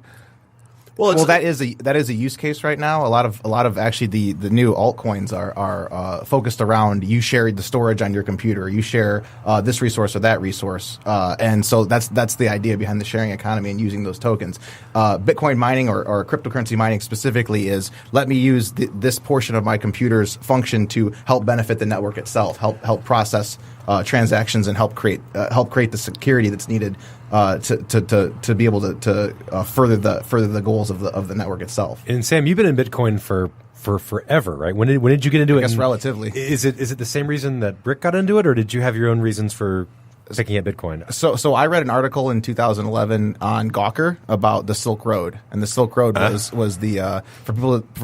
Well, that is a use case right now. A lot of actually the new altcoins are focused around you share the storage on your computer, you share this resource or that resource, and so that's the idea behind the sharing economy and using those tokens. Bitcoin mining or cryptocurrency mining specifically is let me use this portion of my computer's function to help benefit the network itself, help process transactions and help create the security that's needed to be able to further the goals of the network itself. And Sam, you've been in Bitcoin for forever, right? When did you get into it? I guess relatively. Is it the same reason that Brick got into it, or did you have your own reasons for picking at Bitcoin? So I read an article in 2011 on Gawker about the Silk Road, and the Silk Road was the for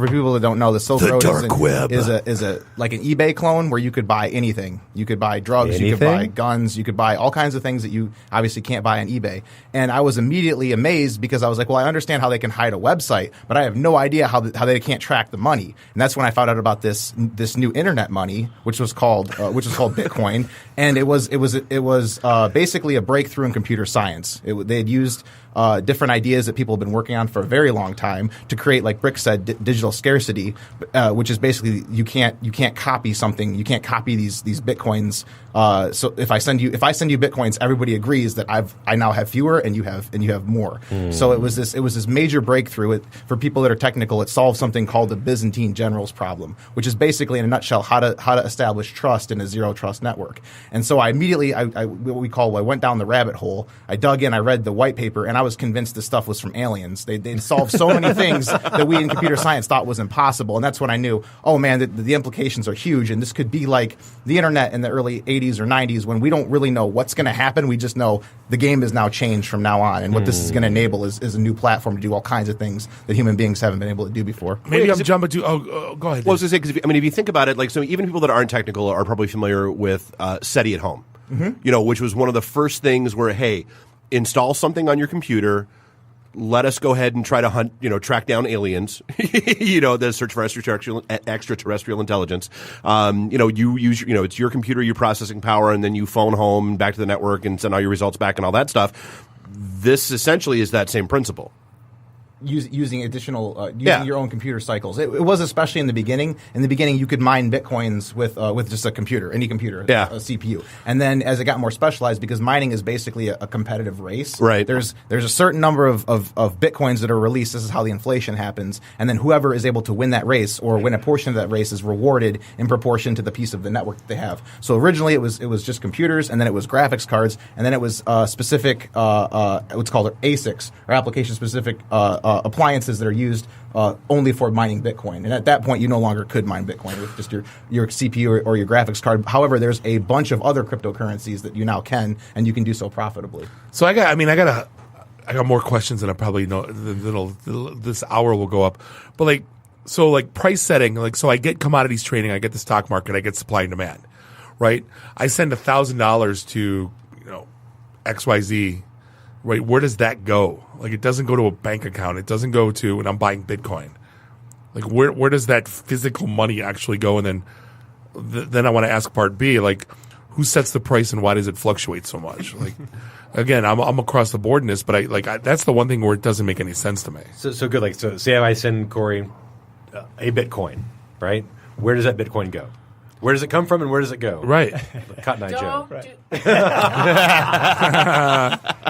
people that don't know, the Silk Road is a like an eBay clone where you could buy anything. You could buy drugs, you could buy guns, you could buy all kinds of things that you obviously can't buy on eBay. And I was immediately amazed because I was like, well, I understand how they can hide a website, but I have no idea how they can't track the money. And that's when I found out about this new internet money, which was called Bitcoin, and it was basically a breakthrough in computer science. They had used different ideas that people have been working on for a very long time to create, like Brick said, digital scarcity, which is basically you can't copy something. You can't copy these bitcoins. So if I send you bitcoins, everybody agrees that I now have fewer and you have more. So it was this major breakthrough. For people that are technical, it solved something called the Byzantine generals problem, which is basically in a nutshell how to establish trust in a zero trust network. And so I immediately I went down the rabbit hole. I dug in. I read the white paper, and I was convinced this stuff was from aliens. They solved so many things that we in computer science thought was impossible. And that's when I knew, oh man, the implications are huge. And this could be like the internet in the early 80s or 90s when we don't really know what's going to happen. We just know the game is now changed from now on. And what this is going to enable is a new platform to do all kinds of things that human beings haven't been able to do before. Maybe I'm jumping to. Go ahead. Well, I was going to say, because if you think about it, like, so even people that aren't technical are probably familiar with SETI at home. Which was one of the first things where, hey, install something on your computer. Let us go ahead and try to hunt, track down aliens, the search for extraterrestrial intelligence. You use, it's your computer, your processing power, and then you phone home back to the network and send all your results back and all that stuff. This essentially is that same principle. Using your own computer cycles. It was especially in the beginning. In the beginning, you could mine bitcoins with just a computer, any computer, a CPU. And then as it got more specialized, because mining is basically a competitive race. Right. There's a certain number of bitcoins that are released. This is how the inflation happens. And then whoever is able to win that race or win a portion of that race is rewarded in proportion to the piece of the network that they have. So originally it was just computers, and then it was graphics cards, and then it was specific what's called ASICs, or application specific appliances that are used only for mining Bitcoin. And at that point, you no longer could mine Bitcoin with just your CPU or your graphics card. However, there's a bunch of other cryptocurrencies that you now can, and you can do so profitably. So I got more questions than I probably know. This hour will go up, but price setting. So I get commodities trading, I get the stock market, I get supply and demand, right? I send $1,000 to XYZ. Right, where does that go? Like, it doesn't go to a bank account. It doesn't go to when I'm buying Bitcoin. Like, where does that physical money actually go? And then I want to ask part B, like, who sets the price and why does it fluctuate so much? Like, again, I'm across the board in this, but that's the one thing where it doesn't make any sense to me. So good. Like, so say I send Corey a Bitcoin, right? Where does that Bitcoin go? Where does it come from and where does it go? Right. Cotton Eye Joe.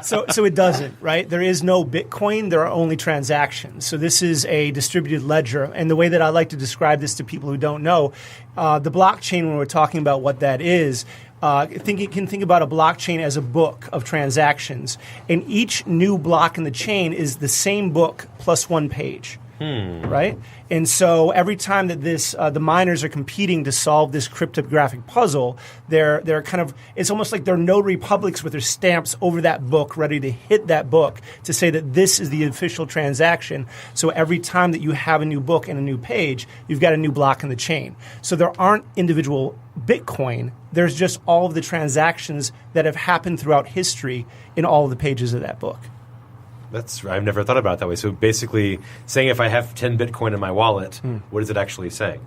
So it doesn't, right? There is no Bitcoin. There are only transactions. So this is a distributed ledger. And the way that I like to describe this to people who don't know, the blockchain, when we're talking about what that is, think about a blockchain as a book of transactions. And each new block in the chain is the same book plus one page. Right? And so every time that the miners are competing to solve this cryptographic puzzle, they're kind of, it's almost like they're notary republics with their stamps over that book, ready to hit that book to say that this is the official transaction. So every time that you have a new book and a new page, you've got a new block in the chain. So there aren't individual Bitcoin. There's just all of the transactions that have happened throughout history in all of the pages of that book. I've never thought about it that way. So basically, saying if I have 10 Bitcoin in my wallet, what is it actually saying?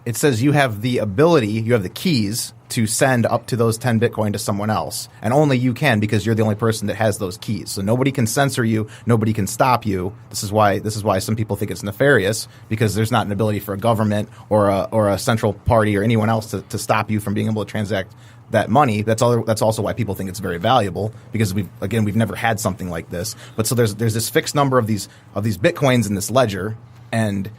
It says you have the ability, you have the keys to send up to those 10 Bitcoin to someone else. And only you can, because you're the only person that has those keys. So nobody can censor you. Nobody can stop you. This is why some people think it's nefarious, because there's not an ability for a government or a central party or anyone else to stop you from being able to transact that money. That's also why people think it's very valuable, because we've never had something like this. But so there's this fixed number of these Bitcoins in this ledger, and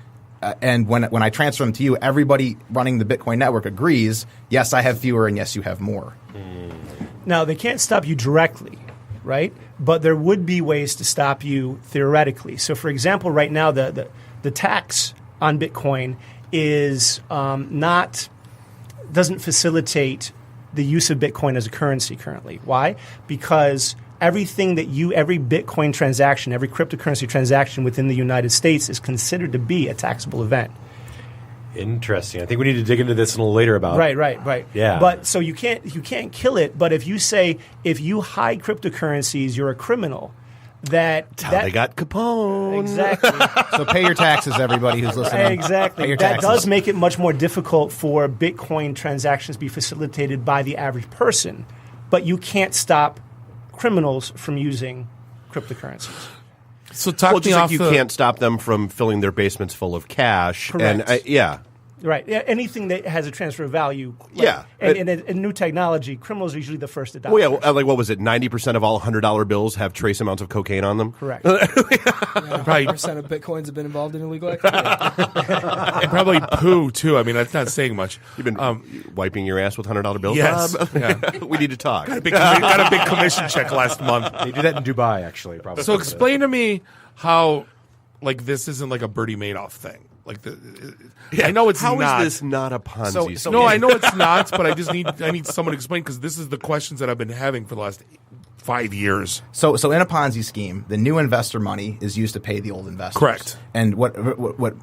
when I transfer them to you, everybody running the Bitcoin network agrees, yes, I have fewer, and yes, you have more. Now, they can't stop you directly, right? But there would be ways to stop you theoretically. So, for example, right now, the tax on Bitcoin doesn't facilitate the use of Bitcoin as a currency currently. Why? Because every Bitcoin transaction, every cryptocurrency transaction within the United States is considered to be a taxable event. Interesting. I think we need to dig into this a little later about. Right. Yeah. But so you can't kill it. But if you hide cryptocurrencies, you're a criminal. That's how they got Capone. Exactly. So pay your taxes, everybody who's listening. Exactly. That does make it much more difficult for Bitcoin transactions to be facilitated by the average person. But you can't stop criminals from using cryptocurrencies. So you can't stop them from filling their basements full of cash. Correct. And Right. Anything that has a transfer of value. And new technology, criminals are usually the first adopters. Well, yeah, like what was it? 90% of all $100 bills have trace amounts of cocaine on them? Correct. Right. 90% of Bitcoins have been involved in illegal activity. And probably poo, too. I mean, that's not saying much. You've been wiping your ass with $100 bills, yes. Bob? Yeah. We need to talk. Got a big commission check last month. They do that in Dubai, actually. Probably. So explain to me how, this isn't like a Bernie Madoff thing. I know it's not. How is this not a Ponzi scheme? No, I know it's not, but I need someone to explain, because this is the questions that I've been having for the last 5 years. So in a Ponzi scheme, the new investor money is used to pay the old investors. Correct. And what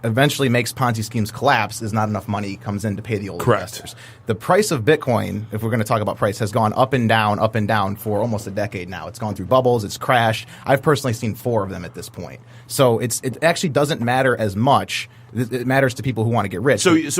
eventually makes Ponzi schemes collapse is not enough money comes in to pay the old investors. The price of Bitcoin, if we're going to talk about price, has gone up and down for almost a decade now. It's gone through bubbles. It's crashed. I've personally seen 4 of them at this point. So it actually doesn't matter as much. It matters to people who want to get rich. So you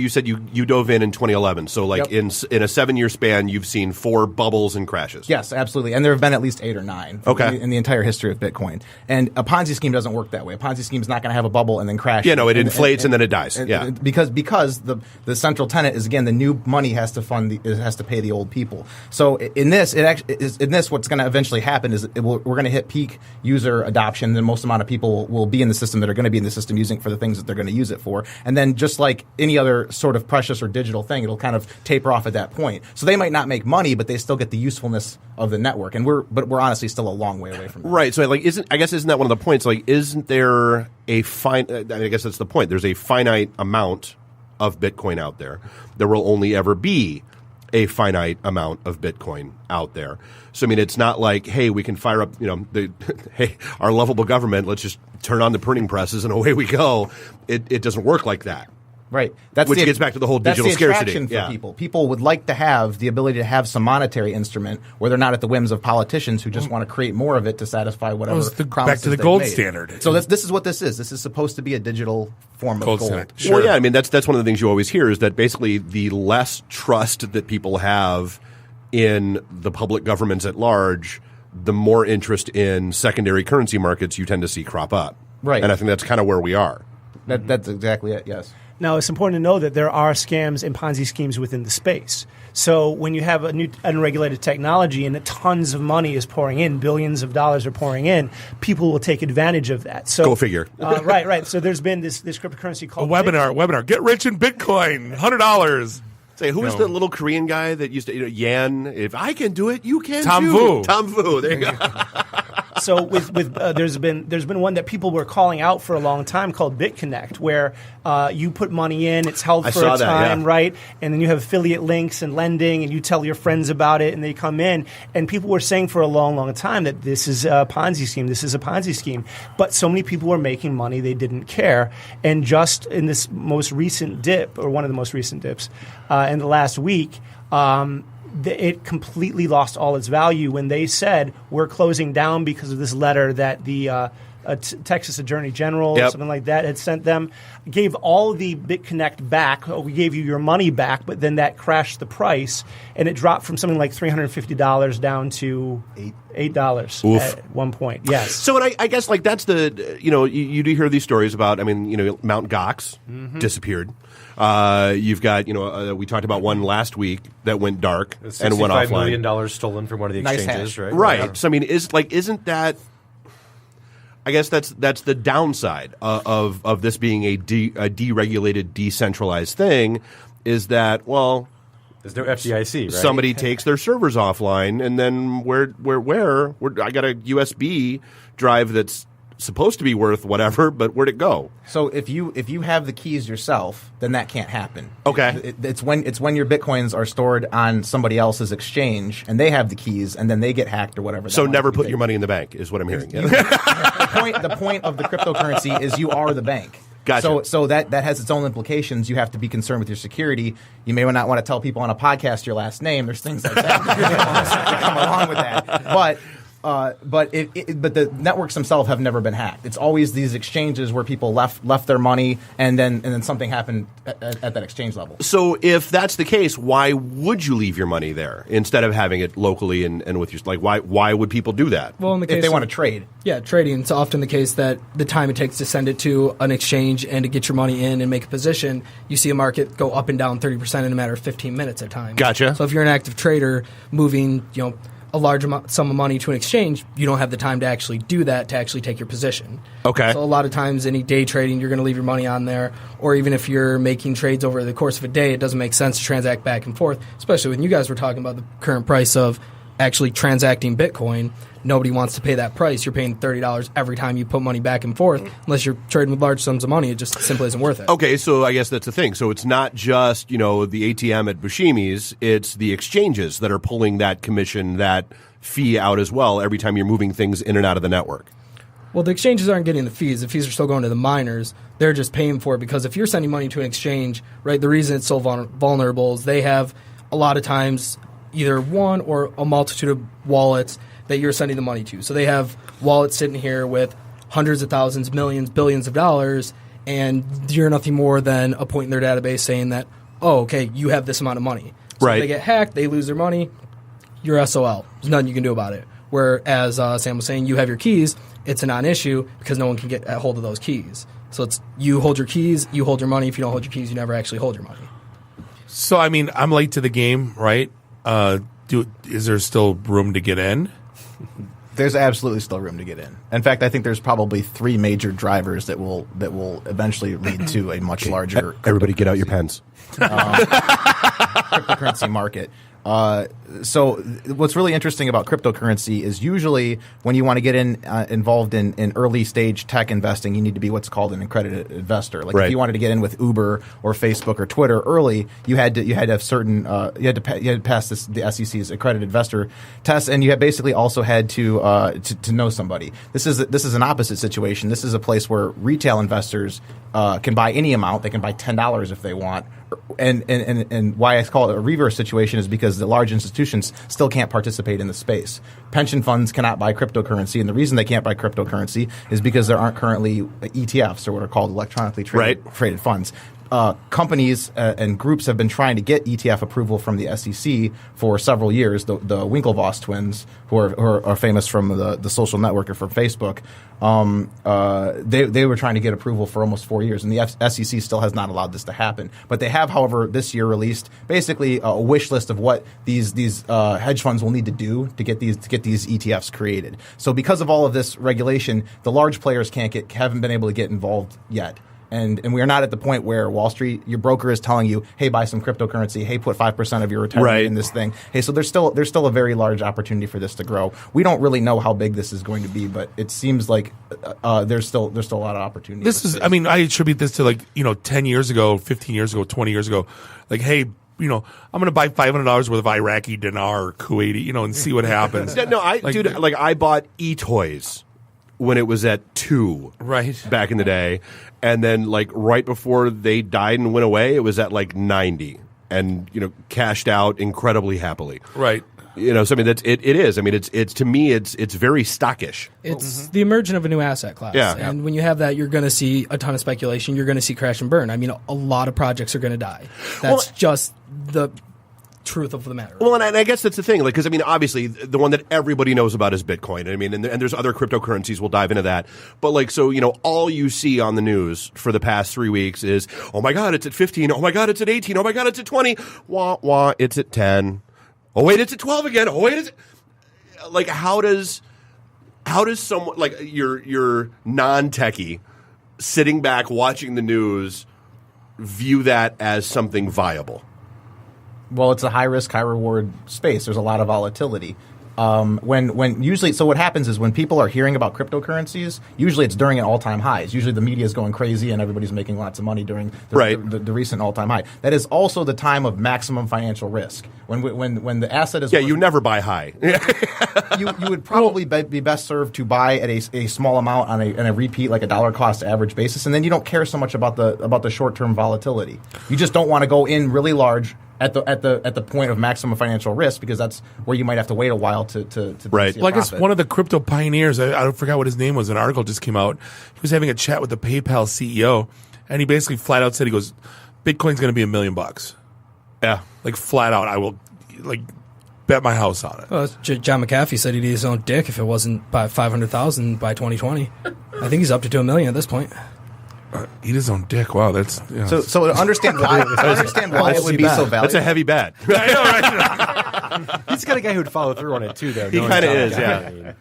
said you dove in 2011. So in a 7-year span, you've seen 4 bubbles and crashes. Yes, absolutely. And there have been at least 8 or 9 in the entire history of Bitcoin. And a Ponzi scheme doesn't work that way. A Ponzi scheme is not going to have a bubble and then crash. Yeah, no, it inflates and then it dies. Because the central tenet is, again, the new money has to has to pay the old people. So in this, what's going to eventually happen is we're going to hit peak user adoption. The most amount of people will be in the system that are going to be in the system using for the things that they're going to use it for. And then just like any other sort of precious or digital thing, it'll kind of taper off at that point. So they might not make money, but they still get the usefulness of the network. And we're honestly still a long way away from that. Right. So isn't that one of the points? Isn't there I guess that's the point. There's a finite amount of Bitcoin out there. There will only ever be a finite amount of Bitcoin out there. So, I mean, it's not like, hey, we can fire up, hey, our lovable government, let's just turn on the printing presses and away we go. It doesn't work like that. Right. Which gets back to the whole digital scarcity. That's the attraction for people. People would like to have the ability to have some monetary instrument where they're not at the whims of politicians who just want to create more of it to satisfy whatever back to the gold standard. So this is what this is. This is supposed to be a digital form of gold. Sure. Well, yeah, I mean, that's one of the things you always hear is that basically the less trust that people have in the public governments at large, the more interest in secondary currency markets you tend to see crop up. Right. And I think that's kind of where we are. That's exactly it, yes. Now, it's important to know that there are scams and Ponzi schemes within the space. So when you have a new unregulated technology and tons of money is pouring in, billions of dollars are pouring in, people will take advantage of that. So Go figure. Right. So there's been this cryptocurrency called webinar. Get rich in Bitcoin, $100. Say, who was the little Korean guy that used to, Yan, if I can do it, you can Tom too. Vu. Tom Vu. There you go. So there's been one that people were calling out for a long time called BitConnect, where you put money in, it's held for a time, right? And then you have affiliate links and lending, and you tell your friends about it, and they come in. And people were saying for a long, long time that this is a Ponzi scheme. This is a Ponzi scheme. But so many people were making money, they didn't care. And just in this most recent dip, or one of the most recent dips, in the last week, it completely lost all its value when they said we're closing down because of this letter that the Texas Attorney General or something like that had sent them, gave all the BitConnect back. We gave you your money back, but then that crashed the price, and it dropped from something like $350 down to $8 at one point. Yes. So I guess like that's the, you do hear these stories about, Mount Gox disappeared. You've got, we talked about one last week that went dark and went offline. $65 million stolen from one of the exchanges, right? Right. Yeah. So isn't that? I guess that's the downside of this being a deregulated, decentralized thing. Is that there's no FDIC, right? Somebody takes their servers offline, and then where I got a USB drive that's supposed to be worth whatever, but where'd it go? So if you have the keys yourself, then that can't happen. Okay. It's when your bitcoins are stored on somebody else's exchange and they have the keys and then they get hacked or whatever. So never put your money in the bank is what I'm hearing. The point of the cryptocurrency is you are the bank. Gotcha. So that has its own implications. You have to be concerned with your security. You may not want to tell people on a podcast your last name. There's things like that that come along with that. But the networks themselves have never been hacked. It's always these exchanges where people left their money and then something happened at that exchange level. So if that's the case, why would you leave your money there instead of having it locally and with your why would people do that? Well, in the case if they want to trade. Yeah, trading. It's often the case that the time it takes to send it to an exchange and to get your money in and make a position, you see a market go up and down 30% in a matter of 15 minutes at times. Gotcha. So if you're an active trader moving, a large sum of money to an exchange, you don't have the time to actually do that, to actually take your position. Okay. So a lot of times, any day trading, you're going to leave your money on there, or even if you're making trades over the course of a day, it doesn't make sense to transact back and forth, especially when you guys were talking about the current price of actually transacting Bitcoin. Nobody wants to pay that price. You're paying $30 every time you put money back and forth. Unless you're trading with large sums of money, it just simply isn't worth it. Okay, so I guess that's the thing. So it's not just, the ATM at Bushimi's, it's the exchanges that are pulling that commission, that fee out as well every time you're moving things in and out of the network. Well, the exchanges aren't getting the fees. The fees are still going to the miners. They're just paying for it because if you're sending money to an exchange, right, the reason it's so vulnerable is they have a lot of times either one or a multitude of wallets that you're sending the money to. So they have wallets sitting here with hundreds of thousands, millions, billions of dollars, and you're nothing more than a point in their database saying that, oh, okay, you have this amount of money. So right. If they get hacked, they lose their money, you're SOL. There's nothing you can do about it. Whereas Sam was saying, you have your keys, it's a non-issue because no one can get a hold of those keys. So it's you hold your keys, you hold your money. If you don't hold your keys, you never actually hold your money. So, I'm late to the game, right? Is there still room to get in? There's absolutely still room to get in. In fact, I think there's probably three major drivers that will eventually lead to a much larger. Everybody, get out your pens. Cryptocurrency market. So what's really interesting about cryptocurrency is usually when you want to get involved in early stage tech investing, you need to be what's called an accredited investor. Like if you wanted to get in with Uber or Facebook or Twitter early, you had to have certain you had to pass the SEC's accredited investor test, and you had basically also had to know somebody. This is an opposite situation. This is a place where retail investors can buy any amount. They can buy $10 if they want. And why I call it a reverse situation is because the large institutions still can't participate in the space. Pension funds cannot buy cryptocurrency, and the reason they can't buy cryptocurrency is because there aren't currently ETFs, or what are called electronically traded funds. companies and groups have been trying to get ETF approval from the SEC for several years. The Winklevoss twins, who are famous from the social network or from Facebook, they were trying to get approval for almost 4 years, and the SEC still has not allowed this to happen. But they have, however, this year released basically a wish list of what these hedge funds will need to do to get these ETFs created. So because of all of this regulation, the large players haven't been able to get involved yet. And we are not at the point where Wall Street, your broker is telling you, hey, buy some cryptocurrency. Hey, put 5% of your retirement in this thing. Hey, so there's still a very large opportunity for this to grow. We don't really know how big this is going to be, but it seems like there's still a lot of opportunity. I attribute this to 10 years ago, 15 years ago, 20 years ago. Like, hey, I'm going to buy $500 worth of Iraqi dinar or Kuwaiti, and see what happens. I bought eToys when it was at 2 back in the day, and then right before they died and went away, it was at 90, and cashed out incredibly happily. Right. So I mean it is. I mean it's to me it's very stockish. It's the emergence of a new asset class. Yeah. And when you have that, you're going to see a ton of speculation. You're going to see crash and burn. I mean, a lot of projects are going to die. That's just the truth of the matter. Well, and I guess that's the thing. Because I mean, obviously, the one that everybody knows about is Bitcoin. I mean, and there's other cryptocurrencies. We'll dive into that. But all you see on the news for the past 3 weeks is, oh my God, it's at 15. Oh my God, it's at 18. Oh my God, it's at 20. Wah wah, it's at 10. Oh wait, it's at 12 again. Oh wait, how does someone your non-techie sitting back watching the news view that as something viable? Well, it's a high risk, high reward space. There's a lot of volatility. So what happens is when people are hearing about cryptocurrencies, usually it's during an all-time highs. Usually the media is going crazy and everybody's making lots of money during the recent all-time high. That is also the time of maximum financial risk. When the asset is you never buy high. you would probably be best served to buy at a small amount on a repeat, like a dollar cost average basis, and then you don't care so much about the short-term volatility. You just don't want to go in really large at the point of maximum financial risk, because that's where you might have to wait a while to see a I guess profit. one of the crypto pioneers, I forgot what his name was, an article just came out. He was having a chat with the PayPal CEO, and he basically flat out said, he goes, Bitcoin's going to be $1 million. Yeah. Flat out, I will bet my house on it. Well, John McAfee said he'd eat his own dick if it wasn't by 500,000 by 2020. I think he's up to $1 million at this point. Eat his own dick. Wow, that's so to understand why it would be so valuable. That's a heavy bet. I know, right? He's got a guy who'd follow through on it too, though. He kind of is, yeah.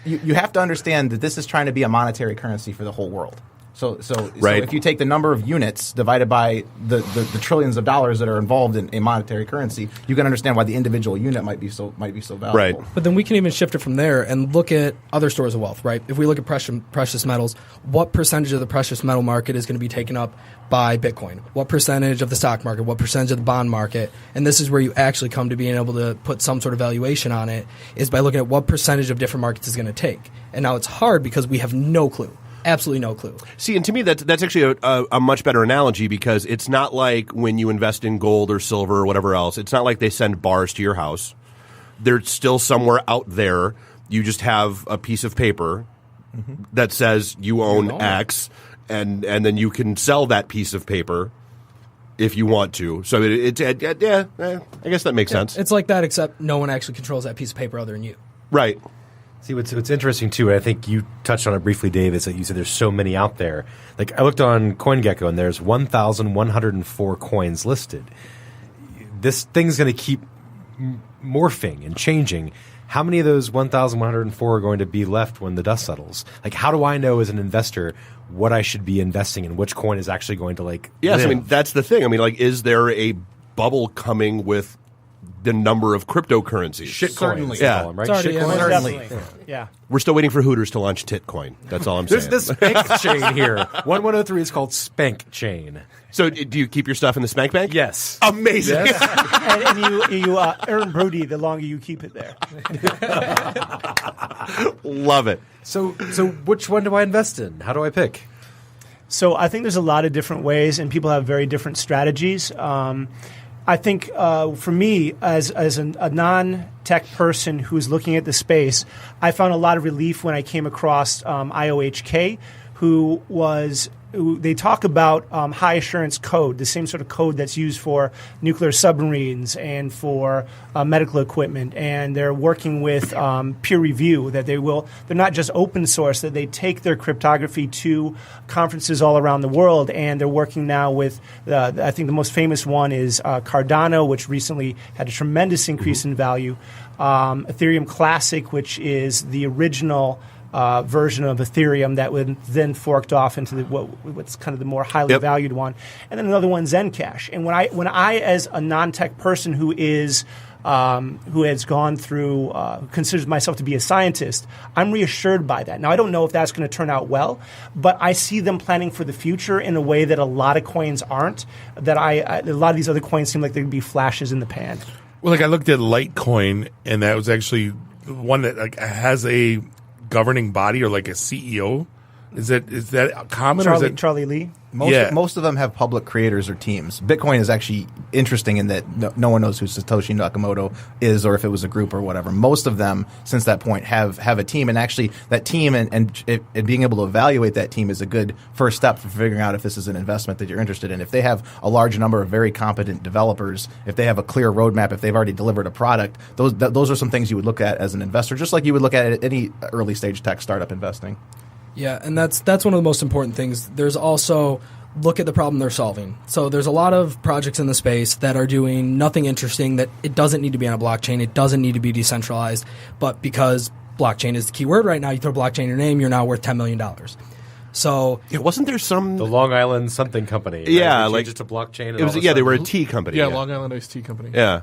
You have to understand that this is trying to be a monetary currency for the whole world. So if you take the number of units divided by the trillions of dollars that are involved in a monetary currency, you can understand why the individual unit might be so valuable. Right. But then we can even shift it from there and look at other stores of wealth, right? If we look at precious metals, what percentage of the precious metal market is going to be taken up by Bitcoin? What percentage of the stock market? What percentage of the bond market? And this is where you actually come to being able to put some sort of valuation on it, is by looking at what percentage of different markets is going to take. And now it's hard because we have no clue. Absolutely no clue. See, and to me, that's actually a much better analogy, because it's not like when you invest in gold or silver or whatever else. It's not like they send bars to your house. They're still somewhere out there. You just have a piece of paper that says you own X, and then you can sell that piece of paper if you want to. So I guess that makes sense. It's like that, except no one actually controls that piece of paper other than you. Right. See, what's interesting, too, and I think you touched on it briefly, Dave, is that you said there's so many out there. I looked on CoinGecko, and there's 1,104 coins listed. This thing's going to keep morphing and changing. How many of those 1,104 are going to be left when the dust settles? How do I know as an investor what I should be investing in, which coin is actually going to, Yes, live? I mean, that's the thing. I mean, is there a bubble coming with the number of cryptocurrencies? Certainly. Yeah. Call them, right? Certainly. Shitcoins? Yeah. We're still waiting for Hooters to launch Titcoin. That's all I'm saying. There's this Spank chain here. 1103 is called Spank chain. So do you keep your stuff in the Spank Bank? Yes. Amazing. and you earn Brody the longer you keep it there. Love it. So which one do I invest in? How do I pick? So I think there's a lot of different ways, and people have very different strategies. I think for me, as a non-tech person who's looking at the space, I found a lot of relief when I came across IOHK, who was they talk about high assurance code, the same sort of code that's used for nuclear submarines and for medical equipment. And they're working with peer review that they're not just open source, that they take their cryptography to conferences all around the world. And they're working now with, I think the most famous one is Cardano, which recently had a tremendous increase in value. Ethereum Classic, which is the original version of Ethereum that was then forked off into what's kind of the more highly valued one, and then another one, Zencash. And when I as a non-tech person who has gone through, considers myself to be a scientist, I'm reassured by that. Now, I don't know if that's going to turn out well, but I see them planning for the future in a way that a lot of coins aren't. That a lot of these other coins seem like they're going to be flashes in the pan. Well, like I looked at Litecoin, and that was actually one that like has a governing body or like a CEO. Is that common? Charlie Lee? Most of them have public creators or teams. Bitcoin is actually interesting in that no one knows who Satoshi Nakamoto is or if it was a group or whatever. Most of them, since that point, have a team. And actually, that team and being able to evaluate that team is a good first step for figuring out if this is an investment that you're interested in. If they have a large number of very competent developers, if they have a clear roadmap, if they've already delivered a product, those are some things you would look at as an investor, just like you would look at any early stage tech startup investing. Yeah, and that's one of the most important things. There's also look at the problem they're solving. So there's a lot of projects in the space that are doing nothing interesting, that it doesn't need to be on a blockchain, it doesn't need to be decentralized, but because blockchain is the key word right now, you throw blockchain in your name, you're now worth $10 million. So wasn't there some the Long Island something company? Right? Yeah, like just to blockchain. It was they were a tea company. Yeah, Long Island iced tea company. Yeah.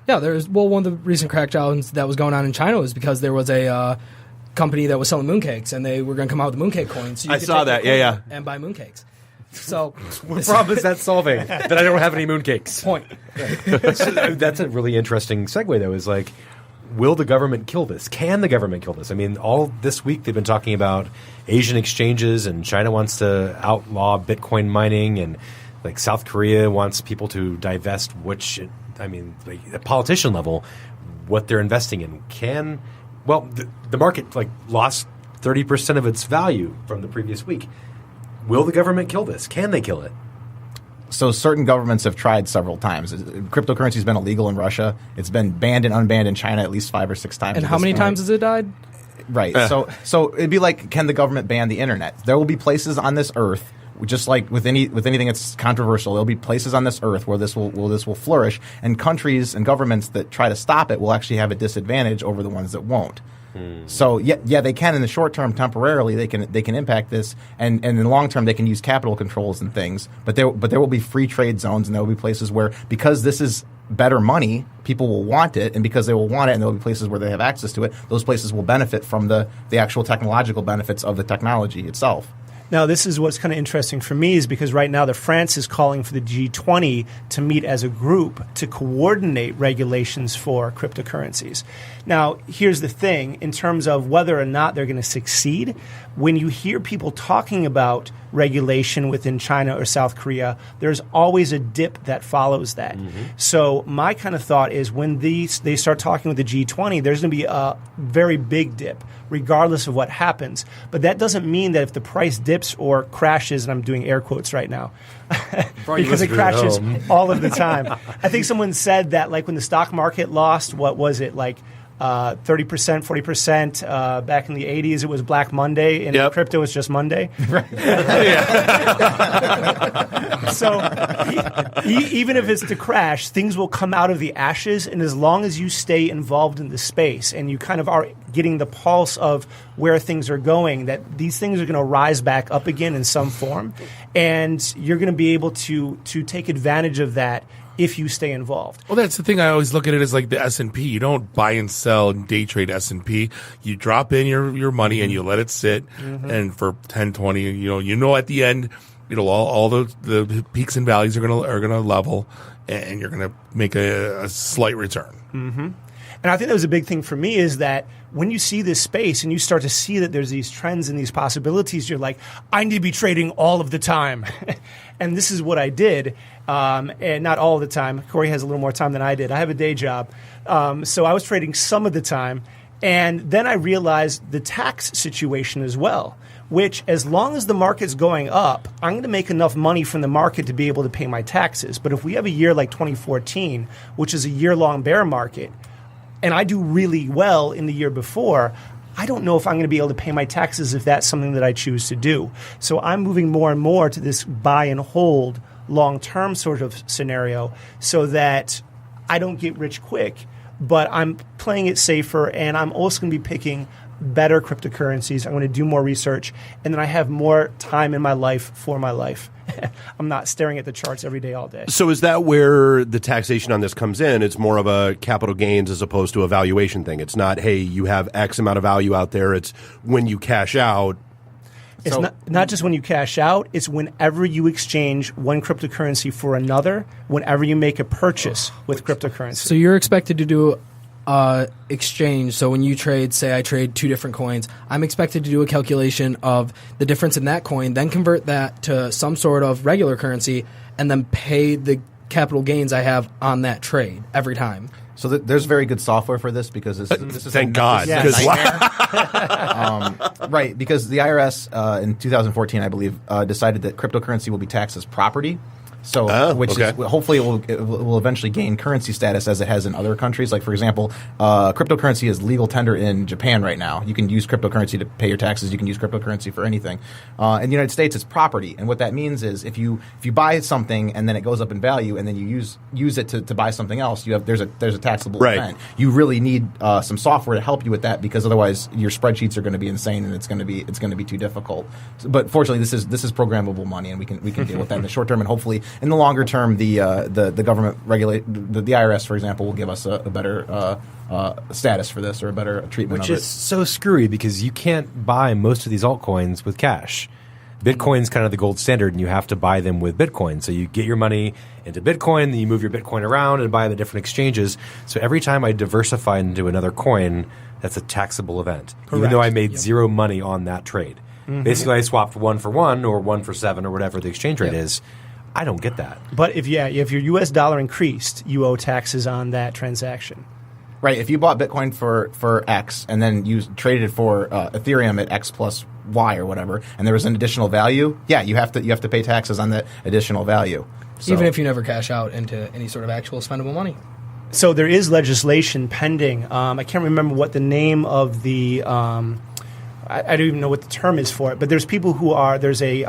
There's one of the recent crackdowns that was going on in China was because there was a company that was selling mooncakes, and they were going to come out with the mooncake coins. So you I could saw take that. Yeah. and buy mooncakes. So what problem is that solving? That I don't have any mooncakes. Point. That's a really interesting segue, though. Is like, will the government kill this? Can the government kill this? I mean, all this week they've been talking about Asian exchanges, and China wants to outlaw Bitcoin mining, and like South Korea wants people to divest. Which, I mean, like, at politician level, what they're investing in the market lost 30% of its value from the previous week. Will the government kill this? Can they kill it? So certain governments have tried several times. Cryptocurrency has been illegal in Russia. It's been banned and unbanned in China at least 5 or 6 times. And how many times has it died? Right. So it'd be like, can the government ban the internet? There will be places on this earth, just like with anything that's controversial, there'll be places on this earth where this will flourish, and countries and governments that try to stop it will actually have a disadvantage over the ones that won't. So yeah, they can in the short term temporarily they can impact this, and in the long term they can use capital controls and things. But there will be free trade zones, and there will be places where, because this is better money, people will want it, and because they will want it, and there will be places where they have access to it, those places will benefit from the actual technological benefits of the technology itself. Now, this is what's kind of interesting for me, is because right now France is calling for the G20 to meet as a group to coordinate regulations for cryptocurrencies. Now, here's the thing, in terms of whether or not they're going to succeed, when you hear people talking about regulation within China or South Korea, there's always a dip that follows that. So my kind of thought is when they start talking with the G20, there's going to be a very big dip, regardless of what happens. But that doesn't mean that if the price dips or crashes, and I'm doing air quotes right now, because it crashes all of the time. I think someone said that, like, when the stock market lost, what was it, like 30%, 40%. Back in the 80s, it was Black Monday, and crypto was just Monday. So even if it's to crash, things will come out of the ashes, and as long as you stay involved in the space and you kind of are getting the pulse of where things are going, that these things are going to rise back up again in some form, and you're going to be able to take advantage of that if you stay involved. Well, that's the thing. I always look at it as like the S&P. You don't buy and sell and day trade S&P. You drop in your money and you let it sit, and for 10, 20, you know at the end, all the peaks and valleys are gonna level, and you're gonna make a slight return. And I think that was a big thing for me, is that when you see this space and you start to see that there's these trends and these possibilities, you're like, I need to be trading all of the time. And this is what I did, and not all of the time. Corey has a little more time than I did. I have a day job. So I was trading some of the time. And then I realized the tax situation as well, which as long as the market's going up, I'm going to make enough money from the market to be able to pay my taxes. But if we have a year like 2014, which is a year-long bear market, and I do really well in the year before, I don't know if I'm going to be able to pay my taxes if that's something that I choose to do. So I'm moving more and more to this buy and hold long-term sort of scenario so that I don't get rich quick, but I'm playing it safer, and I'm also going to be picking better cryptocurrencies. I'm going to do more research, and then I have more time in my life for my life. I'm not staring at the charts every day, all day. So is that where the taxation on this comes in? It's more of a capital gains as opposed to a valuation thing. It's not, hey, you have X amount of value out there. It's when you cash out. It's not just when you cash out. It's whenever you exchange one cryptocurrency for another, whenever you make a purchase with cryptocurrency. So you're expected to do exchange. So when you trade, say I trade 2 different coins, I'm expected to do a calculation of the difference in that coin, then convert that to some sort of regular currency, and then pay the capital gains I have on that trade every time. So there's very good software for this because this is thank God. Right, because the IRS in 2014, I believe, decided that cryptocurrency will be taxed as property. So, hopefully it will eventually gain currency status as it has in other countries. Like, for example, cryptocurrency is legal tender in Japan right now. You can use cryptocurrency to pay your taxes. You can use cryptocurrency for anything. In the United States, it's property, and what that means is if you buy something and then it goes up in value, and then you use it to buy something else, there's a taxable event. You really need some software to help you with that because otherwise your spreadsheets are going to be insane and it's going to be too difficult. But fortunately, this is programmable money, and we can deal with that in the short term, and hopefully. In the longer term, the government the IRS, for example, will give us a better status for this or a better treatment of it. Which is so screwy because you can't buy most of these altcoins with cash. Bitcoin's kind of the gold standard, and you have to buy them with Bitcoin. So you get your money into Bitcoin, then you move your Bitcoin around and buy the different exchanges. So every time I diversify into another coin, that's a taxable event, even though I made zero money on that trade. Mm-hmm. Basically, I swapped 1 for 1 or 1 for 7 or whatever the exchange rate is. I don't get that. But if your U.S. dollar increased, you owe taxes on that transaction. Right. If you bought Bitcoin for X and then you traded it for Ethereum at X plus Y or whatever, and there was an additional value, you have to pay taxes on that additional value. So. Even if you never cash out into any sort of actual spendable money. So there is legislation pending. I can't remember what the name of the. I don't even know what the term is for it, but there's people there's a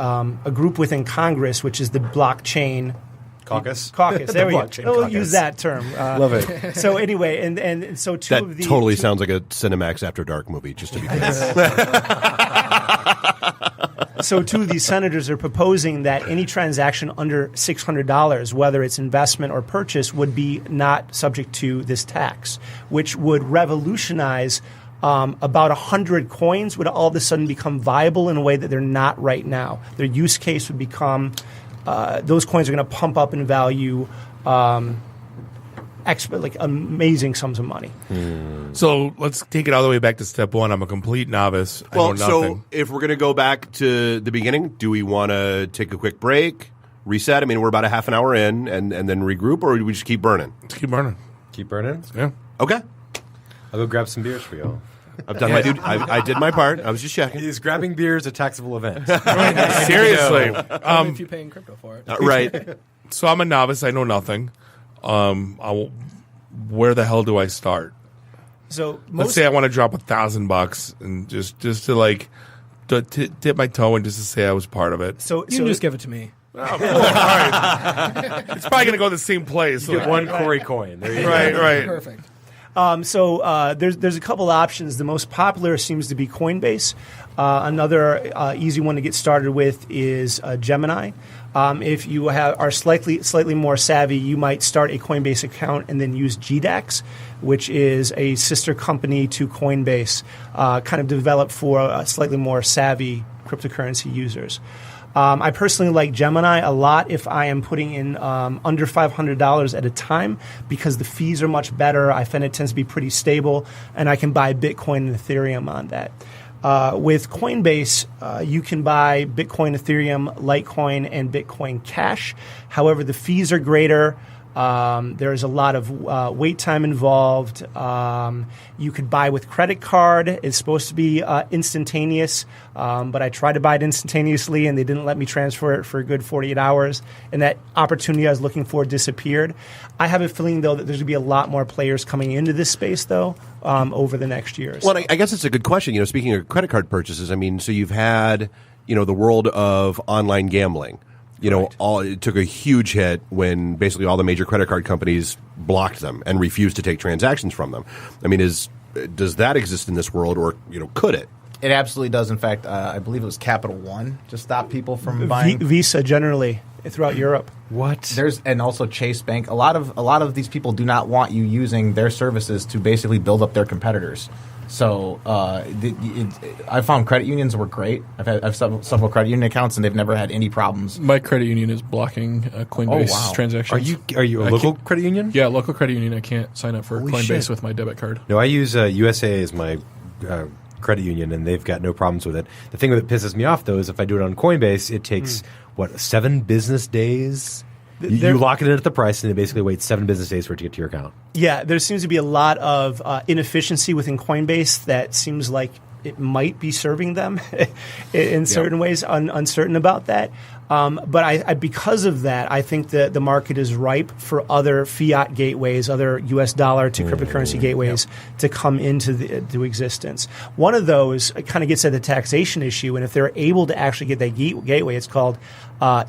group within Congress, which is the blockchain caucus. There we go. We'll use that term. Love it. So anyway, and so two that of the totally sounds like a Cinemax After Dark movie. Just to be clear. So 2 of these senators are proposing that any transaction under $600, whether it's investment or purchase, would be not subject to this tax, which would revolutionize. About 100 coins would all of a sudden become viable in a way that they're not right now. Their use case would become those coins are going to pump up in value, amazing sums of money. So let's take it all the way back to step 1. I'm a complete novice. I know nothing. So if we're going to go back to the beginning, do we want to take a quick break, reset? I mean, we're about a half an hour in, and then regroup, or do we just keep burning? Let's keep burning. Keep burning? Yeah. Okay. I'll go grab some beers for y'all. I've done my duty. I did my part. I was just checking. Is grabbing beers a taxable event? Seriously. Only if you pay in crypto for it. Right. So I'm a novice. I know nothing. Where the hell do I start? So let's say I want to drop $1,000 and just to dip my toe in just to say I was part of it. So you can just give it to me. Oh, cool. All right. It's probably going to go to the same place. You get one Corey coin. There you go. Right. Perfect. There's a couple options. The most popular seems to be Coinbase. Another easy one to get started with is Gemini. If you are slightly more savvy, you might start a Coinbase account and then use GDAX, which is a sister company to Coinbase, kind of developed for slightly more savvy cryptocurrency users. I personally like Gemini a lot if I am putting in under $500 at a time because the fees are much better. I find it tends to be pretty stable, and I can buy Bitcoin and Ethereum on that. With Coinbase, you can buy Bitcoin, Ethereum, Litecoin, and Bitcoin Cash. However, the fees are greater. There's a lot of wait time involved. You could buy with credit card. It's supposed to be instantaneous, but I tried to buy it instantaneously, and they didn't let me transfer it for a good 48 hours. And that opportunity I was looking for disappeared. I have a feeling, though, that there's going to be a lot more players coming into this space, though, over the next year. Well, I guess it's a good question. Speaking of credit card purchases, I mean, so you've had, the world of online gambling. It took a huge hit when basically all the major credit card companies blocked them and refused to take transactions from them. I mean, does that exist in this world, or could it? It absolutely does. In fact, I believe it was Capital One to stop people from buying Visa generally throughout Europe. What? And also Chase Bank. A lot of these people do not want you using their services to basically build up their competitors. So I found credit unions were great. I've several credit union accounts, and they've never had any problems. My credit union is blocking Coinbase transactions. Are you a local credit union? Yeah, local credit union. I can't sign up for Coinbase with my debit card. No, I use USA as my credit union, and they've got no problems with it. The thing that pisses me off, though, is if I do it on Coinbase, it takes, 7 business days? You lock it in at the price, and it basically waits 7 business days for it to get to your account. Yeah, there seems to be a lot of inefficiency within Coinbase that seems like it might be serving them in certain ways. Uncertain about that. But I because of that, I think that the market is ripe for other fiat gateways, other U.S. dollar to cryptocurrency gateways to come into existence. One of those kind of gets at the taxation issue, and if they're able to actually get that gateway, it's called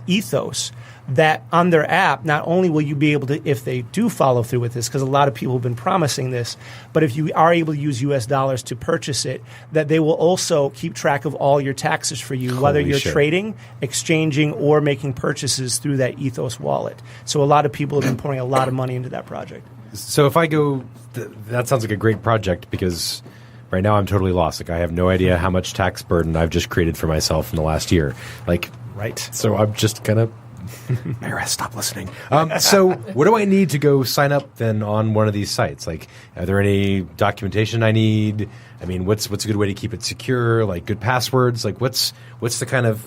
Ethos. That on their app, not only will you be able to, if they do follow through with this, because a lot of people have been promising this, but if you are able to use U.S. dollars to purchase it, that they will also keep track of all your taxes for you, whether you're trading, exchanging, or making purchases through that Ethos wallet. So a lot of people have been pouring a lot of money into that project. So if I go, that sounds like a great project, because right now I'm totally lost. Like, I have no idea how much tax burden I've just created for myself in the last year. Right. So I'm just kind of... Maris, stop listening. So what do I need to go sign up then on one of these sites? Like, are there any documentation I need? I mean, what's a good way to keep it secure? Like, good passwords? Like, what's the kind of...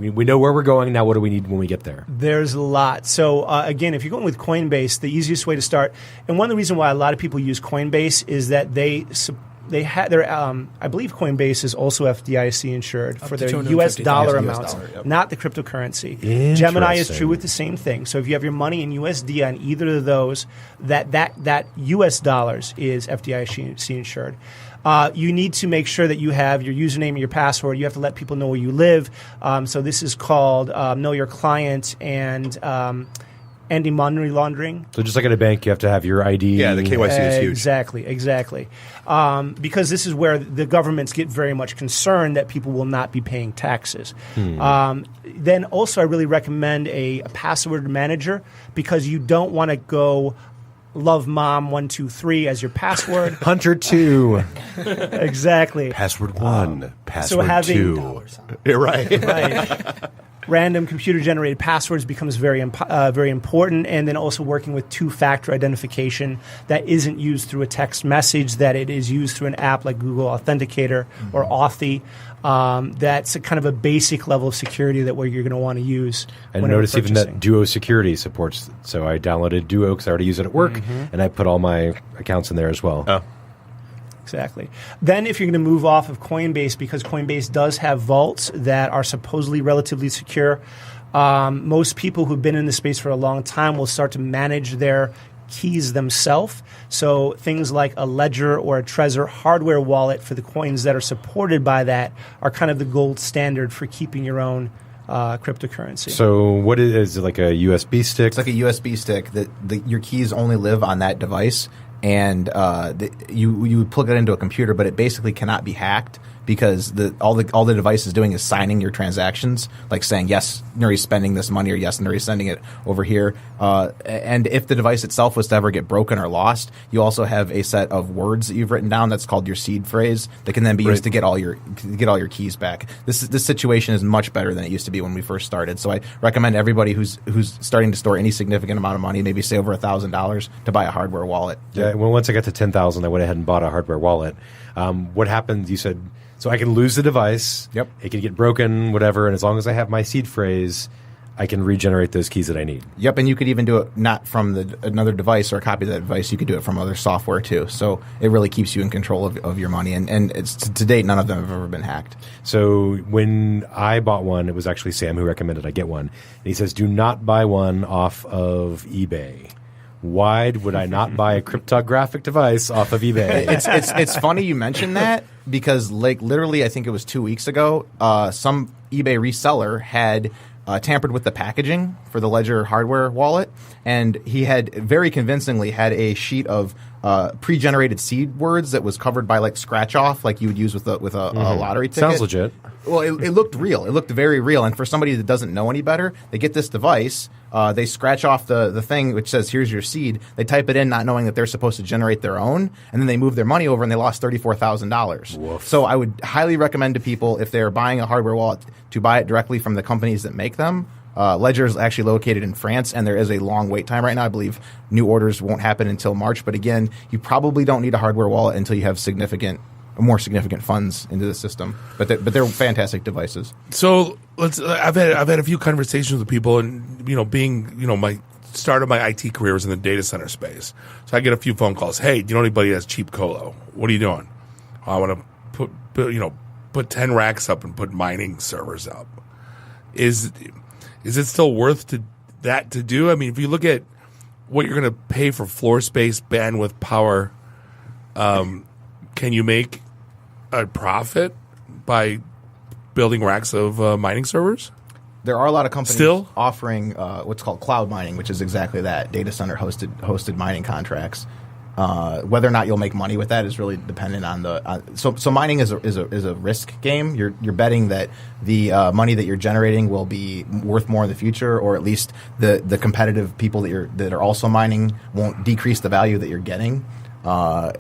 We know where we're going. Now what do we need when we get there? There's a lot. So, again, if you're going with Coinbase, the easiest way to start, and one of the reasons why a lot of people use Coinbase is that they had their, I believe Coinbase is also FDIC insured for their U.S. dollar amounts, not the cryptocurrency. Gemini is true with the same thing. So if you have your money in USD on either of those, that U.S. dollars is FDIC insured. You need to make sure that you have your username and your password. You have to let people know where you live. So this is called Know Your Client and anti-money laundering. So just like at a bank, you have to have your ID. Yeah, the KYC is huge. Exactly. Because this is where the governments get very much concerned that people will not be paying taxes. Then also I really recommend a password manager, because you don't want to go Love Mom 123 as your password. Hunter 2. Exactly. Password 1. Password 2. You're right. Random computer-generated passwords becomes very important, and then also working with two-factor identification that isn't used through a text message, that it is used through an app like Google Authenticator or Authy. That's a kind of a basic level of security that you're going to want to use. And notice even that Duo Security supports. So I downloaded Duo because I already use it at work, and I put all my accounts in there as well. Oh. Exactly. Then if you're going to move off of Coinbase, because Coinbase does have vaults that are supposedly relatively secure, most people who've been in the space for a long time will start to manage their keys themselves. So things like a Ledger or a Trezor hardware wallet for the coins that are supported by that are kind of the gold standard for keeping your own cryptocurrency. So what is it, like a USB stick? It's like a USB stick that your keys only live on that device. And you would plug it into a computer, but it basically cannot be hacked, because all the device is doing is signing your transactions, like saying, yes, Nuri's spending this money, or yes, Nuri's sending it over here. And if the device itself was to ever get broken or lost, you also have a set of words that you've written down that's called your seed phrase that can then be used to get all your keys back. This situation is much better than it used to be when we first started. So I recommend everybody who's starting to store any significant amount of money, maybe say over $1,000, to buy a hardware wallet. Yeah. Well, once I got to 10,000, I went ahead and bought a hardware wallet. What happened? You said, so I can lose the device. Yep. It can get broken, whatever. And as long as I have my seed phrase, I can regenerate those keys that I need. Yep, and you could even do it not from another device or a copy of that device. You could do it from other software too. So it really keeps you in control of your money. And it's to date, none of them have ever been hacked. So when I bought one, it was actually Sam who recommended I get one. And he says, do not buy one off of eBay. Why would I not buy a cryptographic device off of eBay? It's funny you mentioned that because like literally I think it was 2 weeks ago, some eBay reseller had tampered with the packaging for the Ledger hardware wallet, and he had very convincingly had a sheet of pre-generated seed words that was covered by like scratch off, like you would use with a lottery ticket. Sounds legit. Well, it looked real. It looked very real. And for somebody that doesn't know any better, they get this device, they scratch off the thing which says, here's your seed. They type it in not knowing that they're supposed to generate their own, and then they move their money over and they lost $34,000. So I would highly recommend to people, if they're buying a hardware wallet, to buy it directly from the companies that make them. Ledger is actually located in France, and there is a long wait time right now. I believe new orders won't happen until March. But again, you probably don't need a hardware wallet until you have more significant funds into the system. But they're fantastic devices. So I've had a few conversations with people, and being my start of my IT career was in the data center space. So I get a few phone calls. Hey, do you know anybody that has cheap colo? What are you doing? I want to put 10 racks up and put mining servers up. Is it still worth that to do? I mean, if you look at what you're going to pay for floor space, bandwidth, power, can you make a profit by building racks of mining servers? There are a lot of companies still offering what's called cloud mining, which is exactly that, data center hosted mining contracts. Whether or not you'll make money with that is really dependent on so mining is a risk game. You're betting that the money that you're generating will be worth more in the future, or at least the competitive people that are also mining won't decrease the value that you're getting. So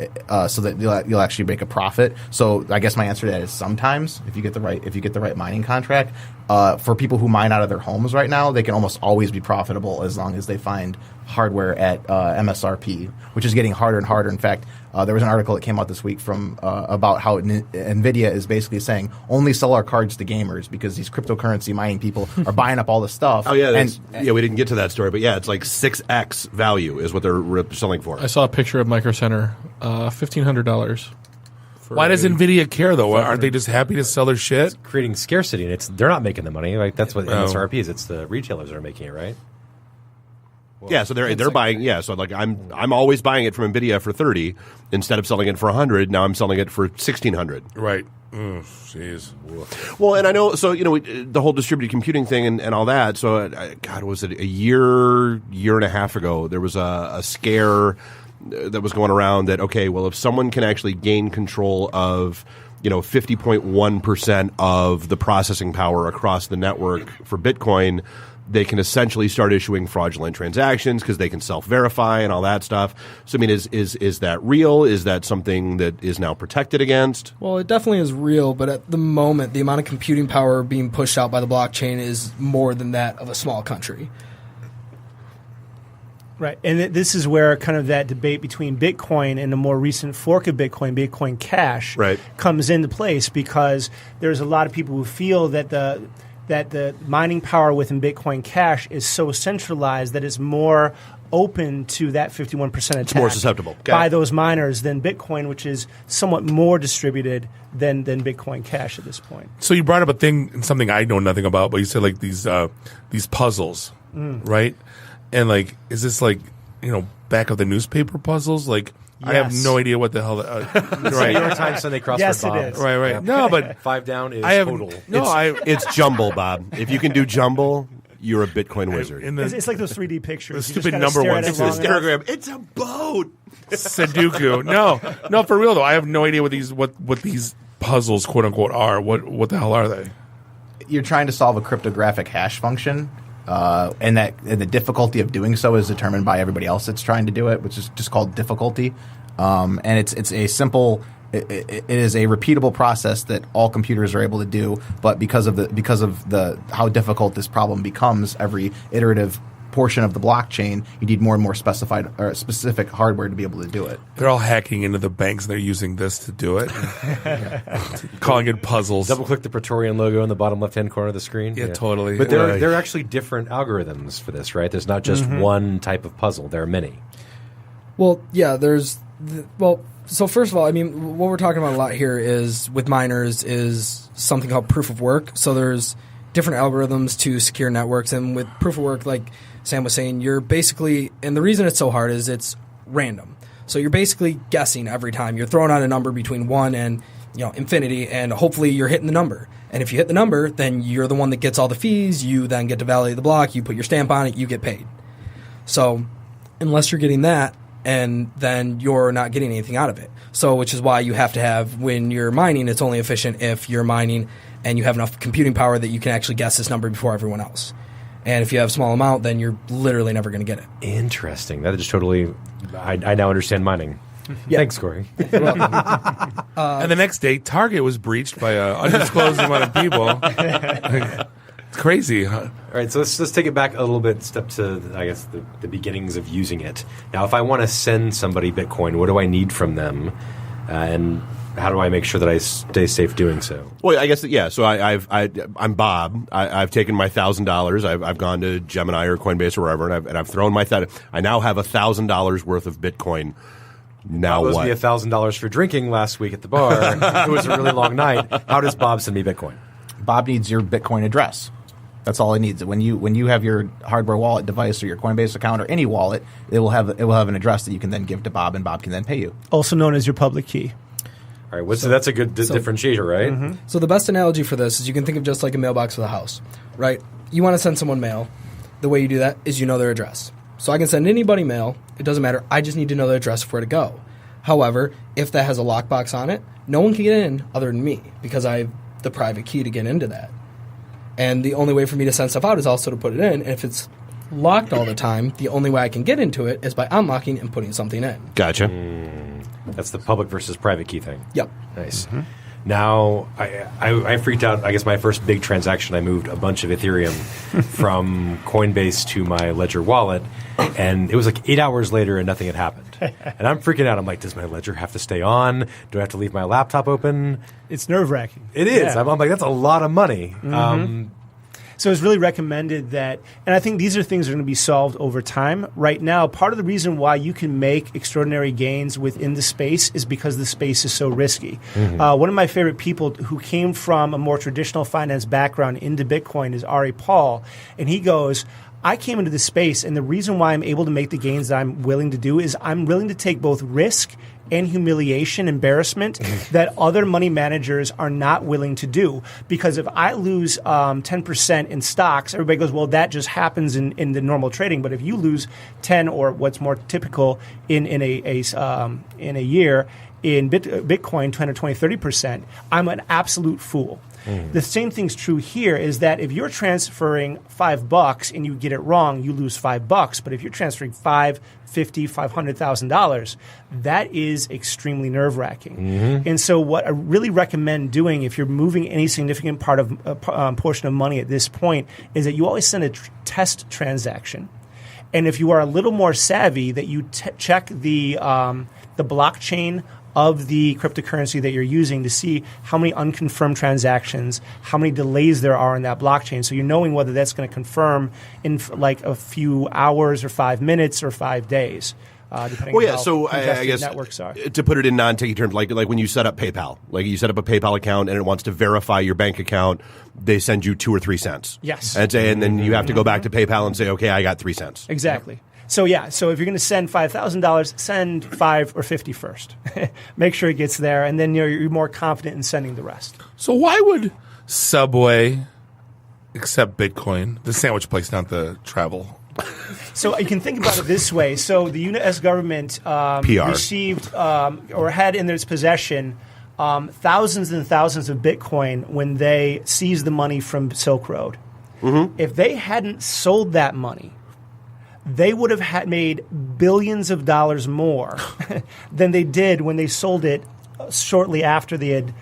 that you'll actually make a profit. So I guess my answer to that is sometimes if you get the right mining contract. For people who mine out of their homes right now, they can almost always be profitable as long as they find hardware at MSRP, which is getting harder and harder. In fact, there was an article that came out this week from about how NVIDIA is basically saying only sell our cards to gamers because these cryptocurrency mining people are buying up all the stuff. Oh yeah, we didn't get to that story, but yeah, it's like 6x value is what they're selling for. I saw a picture of Micro Center, $1,500. Why does NVIDIA care, though? Aren't they just happy to sell their shit? It's creating scarcity, and they're not making the money. Like that's what MSRP is. It's the retailers that are making it, right? Well, yeah, so they're buying. Yeah, so like I'm always buying it from NVIDIA for $30 instead of selling it for $100. Now I'm selling it for $1,600. Right. Jeez. Well, and I know. So the whole distributed computing thing and all that. So God, was it a year and a half ago? There was a scare that was going around that, okay, well, if someone can actually gain control of 50.1% of the processing power across the network for Bitcoin, they can essentially start issuing fraudulent transactions because they can self-verify and all that stuff. So, I mean, is that real? Is that something that is now protected against? Well, it definitely is real, but at the moment, the amount of computing power being pushed out by the blockchain is more than that of a small country. Right, and this is where kind of that debate between Bitcoin and the more recent fork of Bitcoin, Bitcoin Cash, comes into place, because there's a lot of people who feel that the mining power within Bitcoin Cash is so centralized that it's more open to that 51% attack. It's more susceptible by those miners than Bitcoin, which is somewhat more distributed than Bitcoin Cash at this point. So you brought up something I know nothing about, but you said like these puzzles, right? And like, is this like, back of the newspaper puzzles? Like, yes. I have no idea what the hell. Right. New York Times Sunday crossword. Yes, Bob. it is. Right. Yeah. No, but 5 down is total. It's jumble, Bob. If you can do jumble, you're a Bitcoin wizard. It's like those 3D pictures. The stupid number one. It's a stereogram. It's a boat. Sudoku. No, for real though. I have no idea what these puzzles, quote unquote, are. What the hell are they? You're trying to solve a cryptographic hash function. And the difficulty of doing so is determined by everybody else that's trying to do it, which is just called difficulty. And it's a simple. It is a repeatable process that all computers are able to do, but because of the how difficult this problem becomes, every iterative portion of the blockchain, you need more and more specified or specific hardware to be able to do it. They're all hacking into the banks and they're using this to do it. Calling it puzzles. Double click the Praetorian logo in the bottom left-hand corner of the screen. Yeah, totally. But there are actually different algorithms for this, right? There's not just one type of puzzle. There are many. Well, yeah, so first of all, I mean, what we're talking about a lot here is with miners is something called proof of work. So there's different algorithms to secure networks, and with proof of work, like Sam was saying, you're basically, and the reason it's so hard is it's random. So you're basically guessing every time. You're throwing out a number between 1 and infinity, and hopefully you're hitting the number. And if you hit the number, then you're the one that gets all the fees. You then get to validate the block. You put your stamp on it. You get paid. So unless you're getting that, and then you're not getting anything out of it. So which is why you have to have, when you're mining, it's only efficient if you're mining and you have enough computing power that you can actually guess this number before everyone else. And if you have a small amount, then you're literally never going to get it. Interesting. That is totally – I now understand mining. Yeah. Thanks, Corey. And the next day, Target was breached by an undisclosed amount of people. It's crazy, huh? All right, so let's take it back a little bit, step to, I guess, the beginnings of using it. Now, if I want to send somebody Bitcoin, what do I need from them? And how do I make sure that I stay safe doing so? Well, I guess, yeah. So I'm Bob. I've taken my $1,000. I've gone to Gemini or Coinbase or wherever, and I've thrown my I now have $1,000 worth of Bitcoin. Now what? What? Me $1,000 for drinking last week at the bar. It was a really long night. How does Bob send me Bitcoin? Bob needs your Bitcoin address. That's all it needs. When you have your hardware wallet device or your Coinbase account or any wallet, it will have an address that you can then give to Bob, and Bob can then pay you. Also known as your public key. All right, so that's a good differentiator, right? Mm-hmm. So the best analogy for this is you can think of just like a mailbox with a house, right? You want to send someone mail. The way you do that is you know their address. So I can send anybody mail. It doesn't matter. I just need to know their address for where to go. However, if that has a lockbox on it, no one can get in other than me because I have the private key to get into that. And the only way for me to send stuff out is also to put it in. And if it's locked all the time, the only way I can get into it is by unlocking and putting something in. Gotcha. That's the public versus private key thing. Yep. Nice. Mm-hmm. Now, I freaked out. I guess my first big transaction, I moved a bunch of Ethereum from Coinbase to my Ledger wallet, and it was like 8 hours later and nothing had happened. And I'm freaking out. I'm like, does my Ledger have to stay on? Do I have to leave my laptop open? It's nerve-wracking. It is. Yeah. I'm like, that's a lot of money. Mm-hmm. So it's really recommended that, and I think these are things that are going to be solved over time. Right now, part of the reason why you can make extraordinary gains within the space is because the space is so risky. Mm-hmm. One of my favorite people who came from a more traditional finance background into Bitcoin is Ari Paul, and he goes, I came into this space, and the reason why I'm able to make the gains that I'm willing to do is I'm willing to take both risk and humiliation, embarrassment that other money managers are not willing to do. Because if I lose 10% in stocks, everybody goes, well, that just happens in the normal trading. But if you lose 10 or what's more typical in a year in Bitcoin, 10 or 20, 30%, I'm an absolute fool. The same thing's true here is that if you're transferring $5 and you get it wrong, you lose $5. But if you're transferring $5, $50, $500,000, that is extremely nerve-wracking. Mm-hmm. And so what I really recommend doing if you're moving any significant part of portion of money at this point is that you always send a test transaction. And if you are a little more savvy, that you check the blockchain of the cryptocurrency that you're using to see how many unconfirmed transactions, how many delays there are in that blockchain. So you're knowing whether that's going to confirm in like a few hours or 5 minutes or 5 days. Depending on how I guess networks are. To put it in non-techie terms, like when you set up PayPal, like you set up a PayPal account and it wants to verify your bank account, they send you 2 or 3 cents. Yes. And then you have to go back to PayPal and say, okay, I got 3 cents. Exactly. So so if you're going to send $5,000, send 5 or 50 first. Make sure it gets there, and then you're more confident in sending the rest. So why would Subway accept Bitcoin? The sandwich place, not the travel. So you can think about it this way. So the U.S. government received or had in its possession thousands and thousands of Bitcoin when they seized the money from Silk Road. Mm-hmm. If they hadn't sold that money, they would have made billions of dollars more than they did when they sold it shortly after they had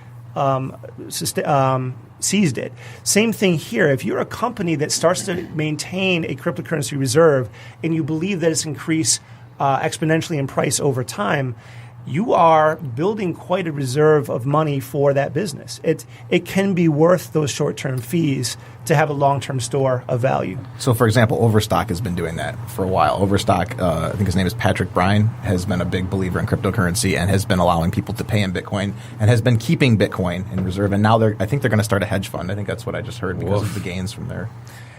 seized it. Same thing here. If you're a company that starts to maintain a cryptocurrency reserve and you believe that it's increased exponentially in price over time, you are building quite a reserve of money for that business. It can be worth those short-term fees to have a long-term store of value. So, for example, Overstock has been doing that for a while. Overstock, I think his name is Patrick Bryan, has been a big believer in cryptocurrency and has been allowing people to pay in Bitcoin and has been keeping Bitcoin in reserve. And now I think they're going to start a hedge fund. I think that's what I just heard because of the gains from there.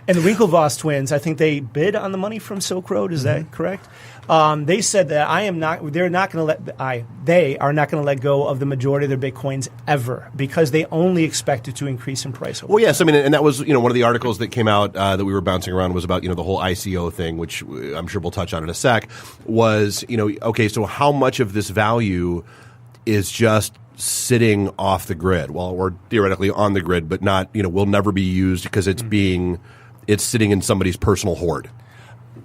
And the Winklevoss twins, I think they bid on the money from Silk Road. Is that correct? They said that they are not going to let go of the majority of their Bitcoins ever because they only expect it to increase in price. Well, yes, I mean, and that was one of the articles that came out that we were bouncing around was about the whole ICO thing, which I'm sure we'll touch on in a sec. Was okay, so how much of this value is just sitting off the grid? Well, or theoretically on the grid, but not will never be used because it's sitting in somebody's personal hoard.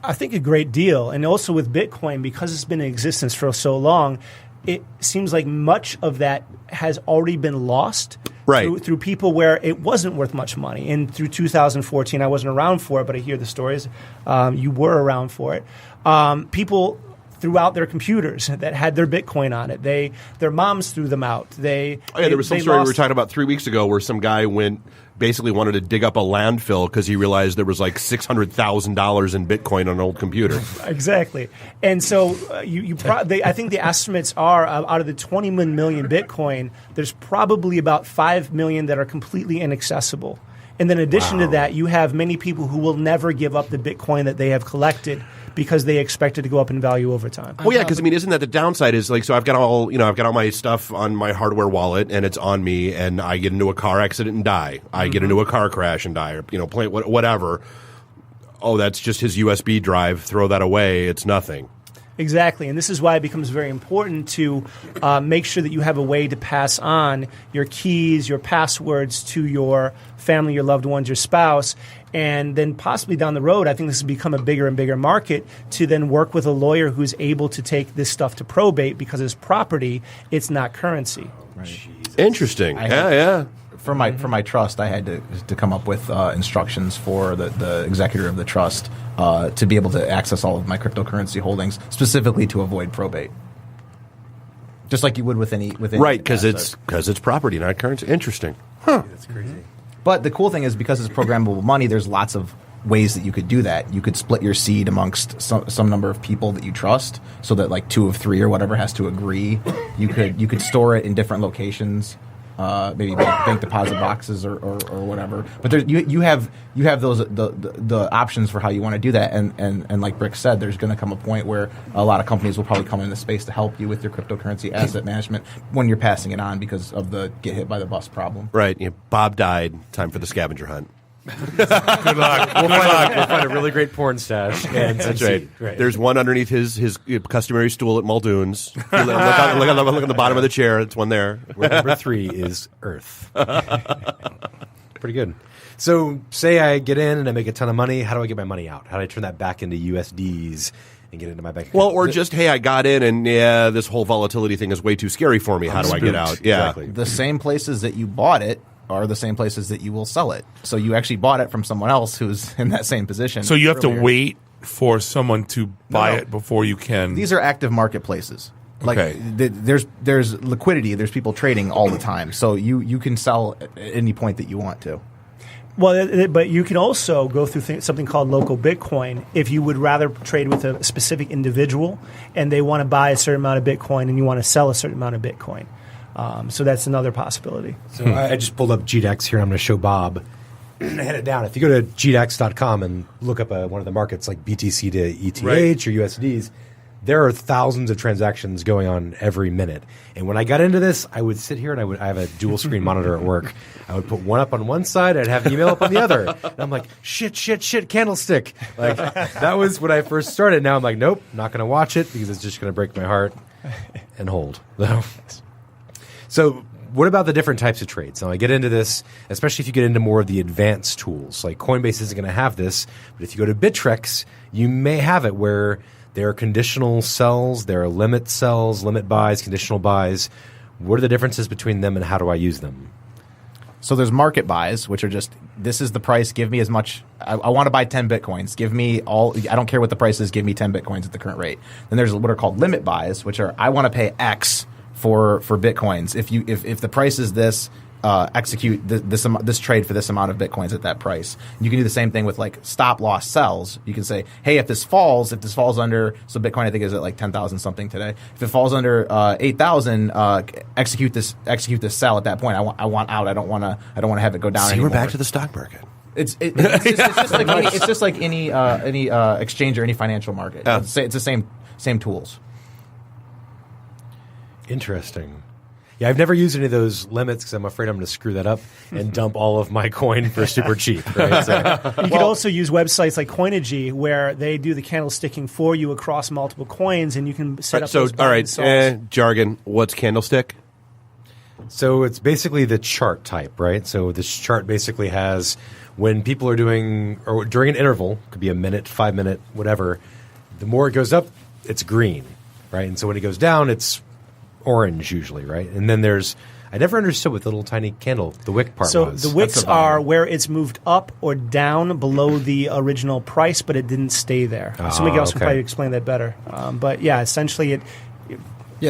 I think a great deal. And also with Bitcoin, because it's been in existence for so long, it seems like much of that has already been lost through people where it wasn't worth much money. And through 2014, I wasn't around for it, but I hear the stories. You were around for it. People threw out their computers that had their Bitcoin on it. Their moms threw them out. There was some story we were talking about 3 weeks ago where some guy basically wanted to dig up a landfill because he realized there was like $600,000 in Bitcoin on an old computer. Exactly. And so I think the estimates are out of the 21 million Bitcoin, there's probably about 5 million that are completely inaccessible. And then in addition to that, you have many people who will never give up the Bitcoin that they have collected because they expect it to go up in value over time. Well, yeah, because isn't that the downside? Is so I've got all my stuff on my hardware wallet and it's on me, and I get into a car accident and die. I get into a car crash and die, or whatever. Oh, that's just his USB drive. Throw that away. It's nothing. Exactly, and this is why it becomes very important to make sure that you have a way to pass on your keys, your passwords to your family, your loved ones, your spouse, and then possibly down the road, I think this has become a bigger and bigger market to then work with a lawyer who's able to take this stuff to probate because it's property, it's not currency. Right. Interesting. Yeah. For my trust, I had to come up with instructions for the executor of the trust to be able to access all of my cryptocurrency holdings, specifically to avoid probate. Just like you would with any right, because it's property, not currency. Interesting. Huh. That's crazy. But the cool thing is because it's programmable money, there's lots of ways that you could do that. You could split your seed amongst some number of people that you trust, so that like 2 of 3 or whatever has to agree. You could store it in different locations. Maybe bank deposit boxes or whatever. But you have those the options for how you want to do that. And like Brick said, there's going to come a point where a lot of companies will probably come into space to help you with your cryptocurrency asset management when you're passing it on because of the get hit by the bus problem. Right. Bob died. Time for the scavenger hunt. Good luck. We'll find a really great porn stash. And that's right. There's one underneath his customary stool at Muldoon's. Look on the bottom of the chair. It's one there. Number 3 is Earth. Pretty good. So say I get in and I make a ton of money. How do I get my money out? How do I turn that back into USDs and get it into my bank account? Well, or just, hey, I got in and this whole volatility thing is way too scary for me. How do I get out? Yeah. Exactly. The same places that you bought it are the same places that you will sell it. So you actually bought it from someone else who's in that same position. So you have to wait for someone to buy it before you can. These are active marketplaces. Okay. There's liquidity. There's people trading all the time. So you can sell at any point that you want to. Well, but you can also go through something called local Bitcoin if you would rather trade with a specific individual and they want to buy a certain amount of Bitcoin and you want to sell a certain amount of Bitcoin. So that's another possibility. So I just pulled up GDEX here. I'm going to show Bob. And I had it down. If you go to GDEX.com and look up one of the markets like BTC to ETH or USDs, there are thousands of transactions going on every minute. And when I got into this, I would sit here and I have a dual screen monitor at work. I would put one up on one side, I'd have email up on the other. And I'm like, shit, candlestick. Like that was when I first started. Now I'm like, nope, not going to watch it because it's just going to break my heart and hold. So what about the different types of trades? Now I get into this, especially if you get into more of the advanced tools. Like Coinbase isn't going to have this, but if you go to Bittrex, you may have it where there are conditional sells, there are limit sells, limit buys, conditional buys. What are the differences between them and how do I use them? So there's market buys, which are just, this is the price, give me as much. I want to buy 10 Bitcoins. Give me all, I don't care what the price is, give me 10 Bitcoins at the current rate. Then there's what are called limit buys, which are, I want to pay X for Bitcoins. If the price is this, execute this trade for this amount of Bitcoins at that price. You can do the same thing with like stop loss sells. You can say, hey, if this falls under, so Bitcoin I think is at like 10,000 something today. If it falls under 8,000, execute this sell at that point. I want out. I don't want to have it go down. See, anymore. we're back to the stock market. It's just like any exchange or any financial market. It's the same tools. Interesting. Yeah, I've never used any of those limits because I'm afraid I'm going to screw that up and dump all of my coin for super cheap. Right? So, you could also use websites like Coinigy where they do the candlesticking for you across multiple coins, and you can set up those buttons. All right, jargon. What's candlestick? So it's basically the chart type, right? So this chart basically has when people are doing, or during an interval, could be a minute, 5 minute, whatever, the more it goes up, it's green, right? And so when it goes down, it's orange usually, right? And then I never understood what the little tiny candle, the wick part was. So the wicks are where it's moved up or down below the original price, but it didn't stay there. Somebody else can probably explain that better. But yeah, essentially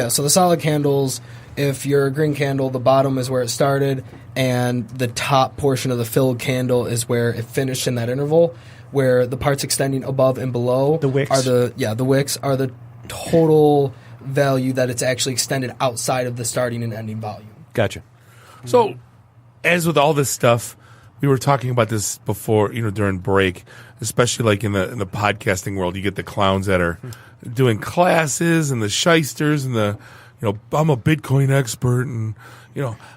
so the solid candles, if you're a green candle, the bottom is where it started, and the top portion of the filled candle is where it finished in that interval, where the parts extending above and below the wicks are the wicks are the total value that it's actually extended outside of the starting and ending volume. Gotcha. So, as with all this stuff, we were talking about this before, during break, especially like in the podcasting world, you get the clowns that are doing classes and the shysters and the, I'm a Bitcoin expert and,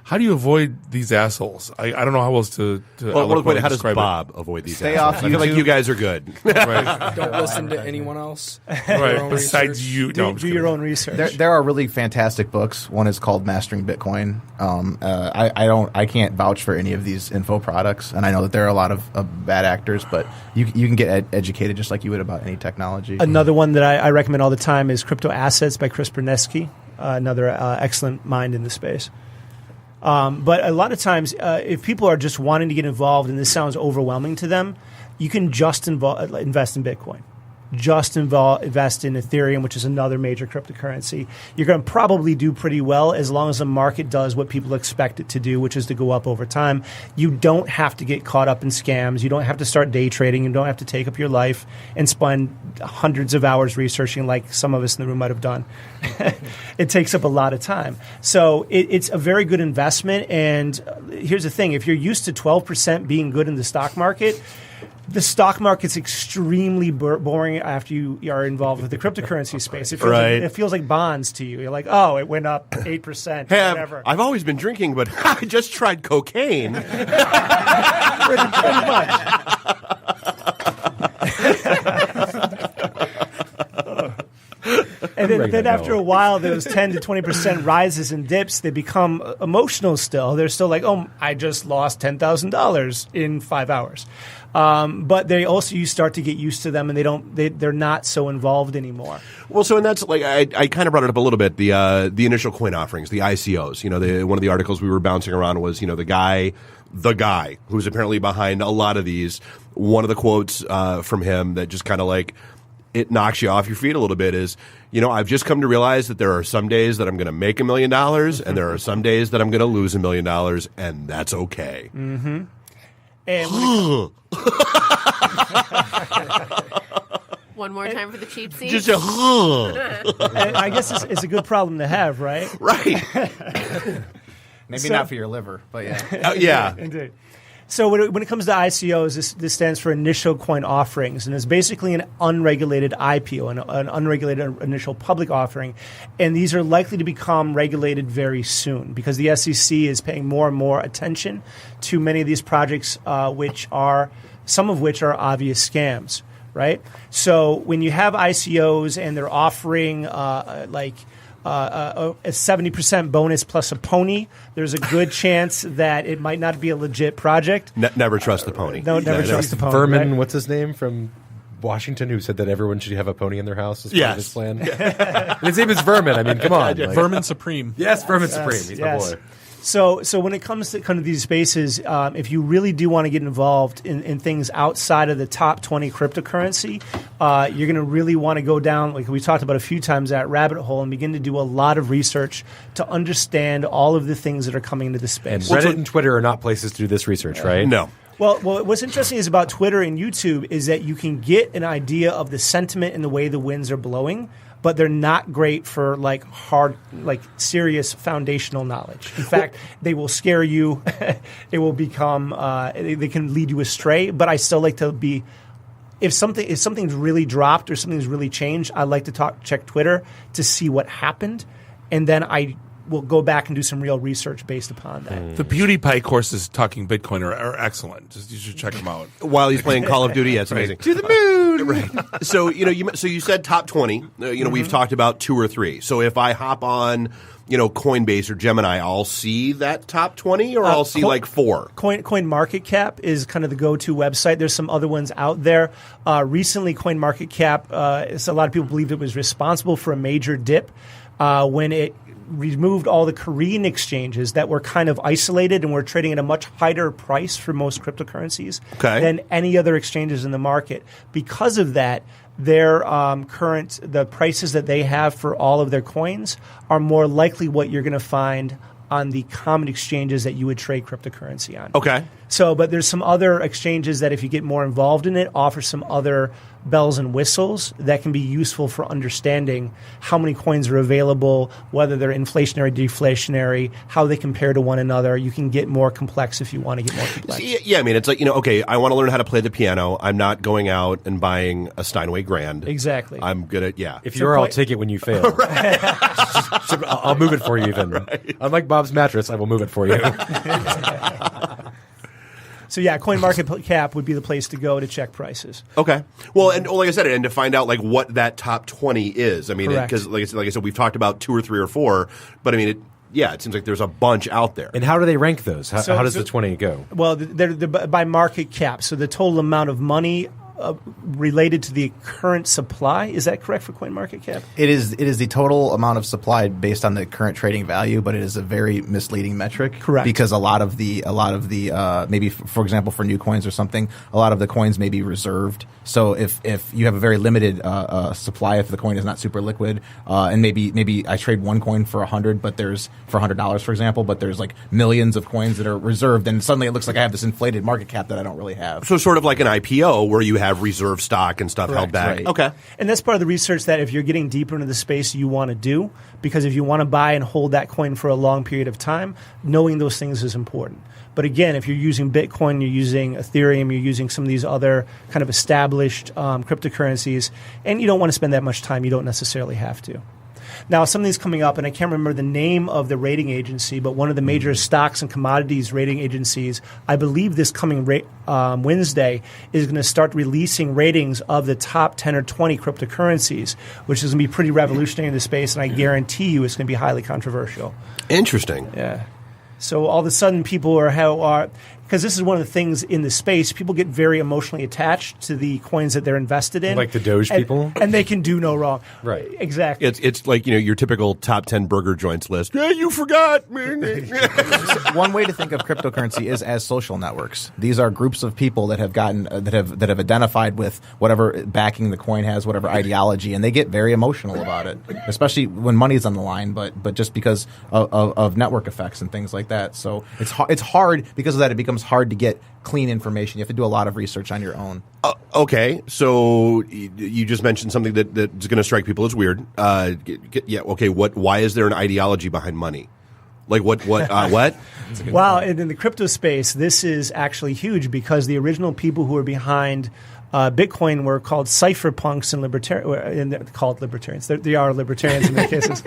how do you avoid these assholes? I don't know how else to how does Bob avoid these assholes? I feel like you guys are good. Right. Don't listen to anyone else. Right. Besides you. Do your own research. There are really fantastic books. One is called Mastering Bitcoin. I can't vouch for any of these info products, and I know that there are a lot of bad actors, but you can get educated just like you would about any technology. Another one that I recommend all the time is Crypto Assets by Chris Bernesky, another excellent mind in the space. But a lot of times, if people are just wanting to get involved and this sounds overwhelming to them, you can just invest in Bitcoin. Just invest in Ethereum, which is another major cryptocurrency. You're going to probably do pretty well as long as the market does what people expect it to do, which is to go up over time. You don't have to get caught up in scams. You don't have to start day trading. You don't have to take up your life and spend hundreds of hours researching like some of us in the room might have done. It takes up a lot of time. So it's a very good investment. And here's the thing. If you're used to 12% being good in the stock market, the stock market's extremely boring after you are involved with the cryptocurrency space. It feels like bonds to you. You're like, oh, it went up 8%. Hey, whatever. I've always been drinking, but I just tried cocaine. pretty much. And then after a while, those 10 to 20% rises and dips, they become emotional still. They're still like, oh, I just lost $10,000 in 5 hours. But you start to get used to them, and they're not so involved anymore. Well, so and that's like I kind of brought it up a little bit, the initial coin offerings, the ICOs. One of the articles we were bouncing around was the guy who's apparently behind a lot of these. One of the quotes from him that just kind of like it knocks you off your feet a little bit is, I've just come to realize that there are some days that I'm going to make $1 million, and there are some days that I'm going to lose $1 million, and that's okay. Mm-hmm. And one more time for the cheap seats. Just I guess it's a good problem to have, right? Right. Maybe not for your liver, but yeah. Yeah. Indeed. So when it comes to ICOs, this stands for initial coin offerings, and it's basically an unregulated IPO, an unregulated initial public offering. And these are likely to become regulated very soon because the SEC is paying more and more attention to many of these projects, some of which are obvious scams, right? So when you have ICOs and they're offering a 70% bonus plus a pony, there's a good chance that it might not be a legit project. Never trust the pony. No, never trust the pony. Furman, right? What's his name from Washington, who said that everyone should have a pony in their house as part of his plan? And his name is Vermin. I mean, come on. Vermin Supreme. Yes, Vermin Supreme. He's my boy. So when it comes to kind of these spaces, if you really do want to get involved in things outside of the top 20 cryptocurrency, you're going to really want to go down, like we talked about a few times, that rabbit hole and begin to do a lot of research to understand all of the things that are coming into the space. And Reddit and Twitter are not places to do this research, right? No. Well, what's interesting is about Twitter and YouTube is that you can get an idea of the sentiment and the way the winds are blowing, but they're not great for serious foundational knowledge. In fact, they will scare you. It will become they can lead you astray. But I still like to be if something's really dropped or something's really changed, I like to check Twitter to see what happened, and then I will go back and do some real research based upon that. The PewDiePie courses talking Bitcoin are excellent. You should check them out. While he's playing Call of Duty, yeah, it's amazing. To the moon! Right. So, you said top 20. We've talked about 2 or 3. So if I hop on, Coinbase or Gemini, I'll see that top 20 or I'll see 4. CoinMarketCap is kind of the go-to website. There's some other ones out there. Recently, CoinMarketCap, a lot of people believed it was responsible for a major dip when it removed all the Korean exchanges that were kind of isolated and were trading at a much higher price for most cryptocurrencies than any other exchanges in the market. Because of that, their the prices that they have for all of their coins are more likely what you're going to find on the common exchanges that you would trade cryptocurrency on. Okay. So, but there's some other exchanges that if you get more involved in it, offer some other bells and whistles that can be useful for understanding how many coins are available, whether they're inflationary, deflationary, how they compare to one another. You can get more complex if you want to get more complex. Yeah, I mean, it's like, okay, I want to learn how to play the piano. I'm not going out and buying a Steinway Grand. Exactly. I'm good at, If you're, I'll take it when you fail. I'll move it for you even. Right. Unlike Bob's mattress, I will move it for you. So yeah, CoinMarketCap would be the place to go to check prices. Okay. Well, and like I said, and to find out what that top 20 is. I mean, because like I said, we've talked about 2 or 3 or 4, but I mean, it seems like there's a bunch out there. And how do they rank those? How does the 20 go? Well, they're by market cap, so the total amount of money related to the current supply. Is that correct for CoinMarketCap? It is the total amount of supply based on the current trading value, but it is a very misleading metric. Correct. Because a lot of the maybe for example for new coins or something, a lot of the coins may be reserved. So if you have a very limited supply, if the coin is not super liquid, and maybe I trade one coin for $100, but there's for $100 for example, but there's like millions of coins that are reserved, and suddenly it looks like I have this inflated market cap that I don't really have. So sort of like an IPO where you have reserve stock and stuff held back. Right. Okay. And that's part of the research that if you're getting deeper into the space you want to do, because if you want to buy and hold that coin for a long period of time, knowing those things is important. But again, if you're using Bitcoin, you're using Ethereum, you're using some of these other kind of established cryptocurrencies, and you don't want to spend that much time, you don't necessarily have to. Now, something's coming up, and I can't remember the name of the rating agency, but one of the major stocks and commodities rating agencies, I believe this coming Wednesday, is going to start releasing ratings of the top 10 or 20 cryptocurrencies, which is going to be pretty revolutionary in the space, and I guarantee you it's going to be highly controversial. Interesting. Yeah. So all of a sudden people are because this is one of the things in the space, people get very emotionally attached to the coins that they're invested in. Like the Doge people? And they can do no wrong. Right. Exactly. It's like, your typical top 10 burger joints list. Yeah, you forgot. One way to think of cryptocurrency is as social networks. These are groups of people that have gotten that have identified with whatever backing the coin has, whatever ideology, and they get very emotional about it, especially when money's on the line, but just because of network effects and things like that. So it's hard because of that. It becomes hard to get clean information. You have to do a lot of research on your own. Okay, so you just mentioned something that's going to strike people as weird. Okay. Why is there an ideology behind money? Like what? What? Wow, and in the crypto space, this is actually huge because the original people who were behind Bitcoin were called cypherpunks and they're called libertarians. They are libertarians in many cases.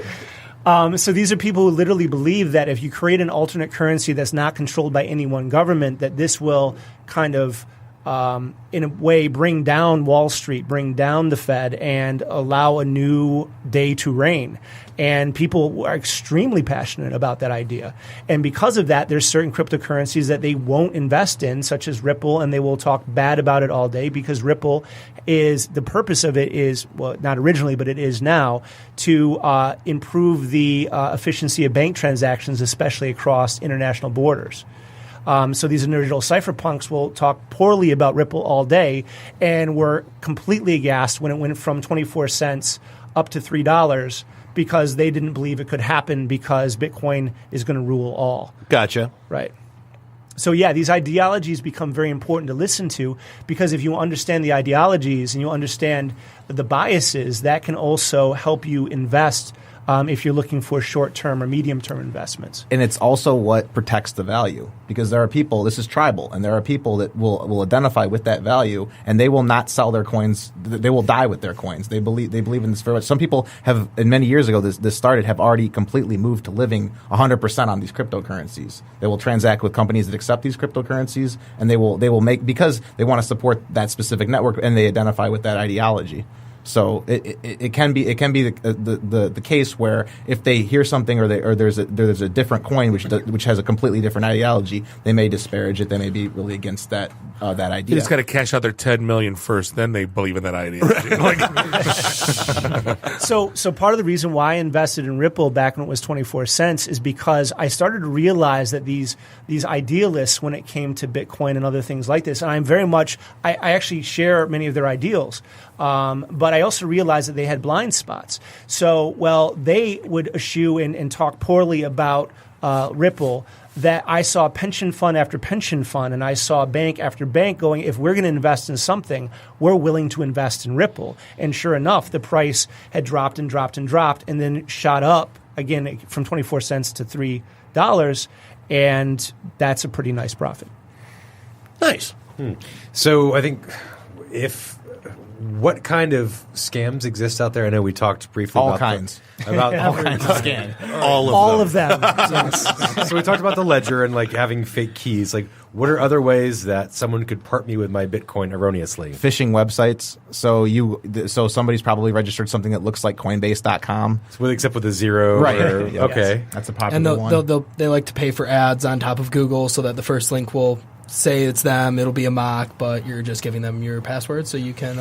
So these are people who literally believe that if you create an alternate currency that's not controlled by any one government, that this will kind of in a way, bring down Wall Street, bring down the Fed, and allow a new day to reign. And people are extremely passionate about that idea. And because of that, there's certain cryptocurrencies that they won't invest in, such as Ripple, and they will talk bad about it all day because Ripple is, the purpose of it is, well, not originally, but it is now, to improve the efficiency of bank transactions, especially across international borders. So these individual cypherpunks will talk poorly about Ripple all day, and were completely aghast when it went from 24 cents up to $3 because they didn't believe it could happen because Bitcoin is going to rule all. Gotcha. Right. So yeah, these ideologies become very important to listen to because if you understand the ideologies and you understand the biases, that can also help you invest if you're looking for short-term or medium-term investments. And it's also what protects the value because there are people, this is tribal, and there are people that will identify with that value and they will not sell their coins. They will die with their coins. They believe in this very much. Some people have, and many years ago this started, have already completely moved to living 100% on these cryptocurrencies. They will transact with companies that accept these cryptocurrencies and they will make, because they want to support that specific network and they identify with that ideology. So it can be the case where if they hear something or there's a different coin which has a completely different ideology, they may disparage it. They may be really against that idea. They just got to cash out their $10 million first, then they believe in that ideology. So part of the reason why I invested in Ripple back when it was 24 cents is because I started to realize that these idealists, when it came to Bitcoin and other things like this, and I'm very much I actually share many of their ideals. But I also realized that they had blind spots. So, they would eschew and talk poorly about Ripple, that I saw pension fund after pension fund and I saw bank after bank going, if we're going to invest in something, we're willing to invest in Ripple. And sure enough, the price had dropped and dropped and dropped and then shot up again from 24 cents to $3. And that's a pretty nice profit. Nice. So I think what kind of scams exist out there? I know we talked briefly all about kinds. All kinds of scam. All of them. Yes. So we talked about the ledger and like having fake keys. Like, what are other ways that someone could part me with my Bitcoin erroneously? Phishing websites. So somebody's probably registered something that looks like Coinbase.com. Except with a zero. Right. Okay. Yes. That's a popular one. And they like to pay for ads on top of Google so that the first link will say it's them. It'll be a mock, but you're just giving them your password so you can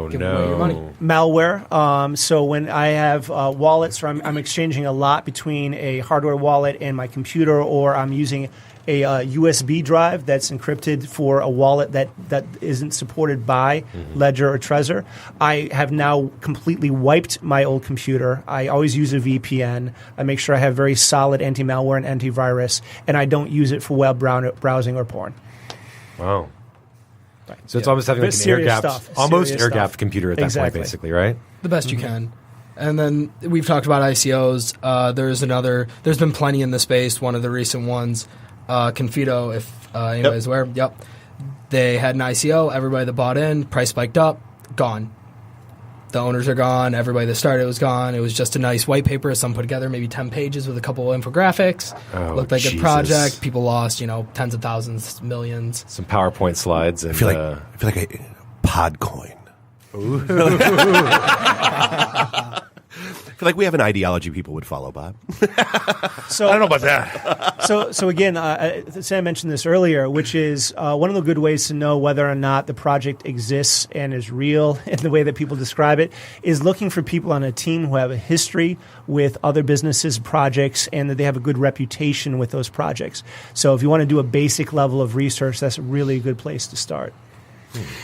give away your money. Malware. So when I have wallets, where I'm exchanging a lot between a hardware wallet and my computer, or I'm using a USB drive that's encrypted for a wallet that isn't supported by Ledger or Trezor. I have now completely wiped my old computer. I always use a VPN. I make sure I have very solid anti-malware and antivirus, and I don't use it for web browsing or porn. Wow. So it's almost having like an air-gapped computer at that point, basically, right? The best you can. And then we've talked about ICOs. There's been plenty in the space. One of the recent ones, Confito, if anybody's aware. Yep. They had an ICO. Everybody that bought in, price spiked up, gone. The owners are gone. Everybody that started was gone. It was just a nice white paper. Some put together maybe 10 pages with a couple of infographics. Looked like a project. People lost, tens of thousands, millions. Some PowerPoint slides. And, I feel like a Podcoin. I feel like we have an ideology people would follow, Bob. So I don't know about that. So again, Sam mentioned this earlier, which is one of the good ways to know whether or not the project exists and is real in the way that people describe it is looking for people on a team who have a history with other businesses, projects, and that they have a good reputation with those projects. So if you want to do a basic level of research, that's a really good place to start.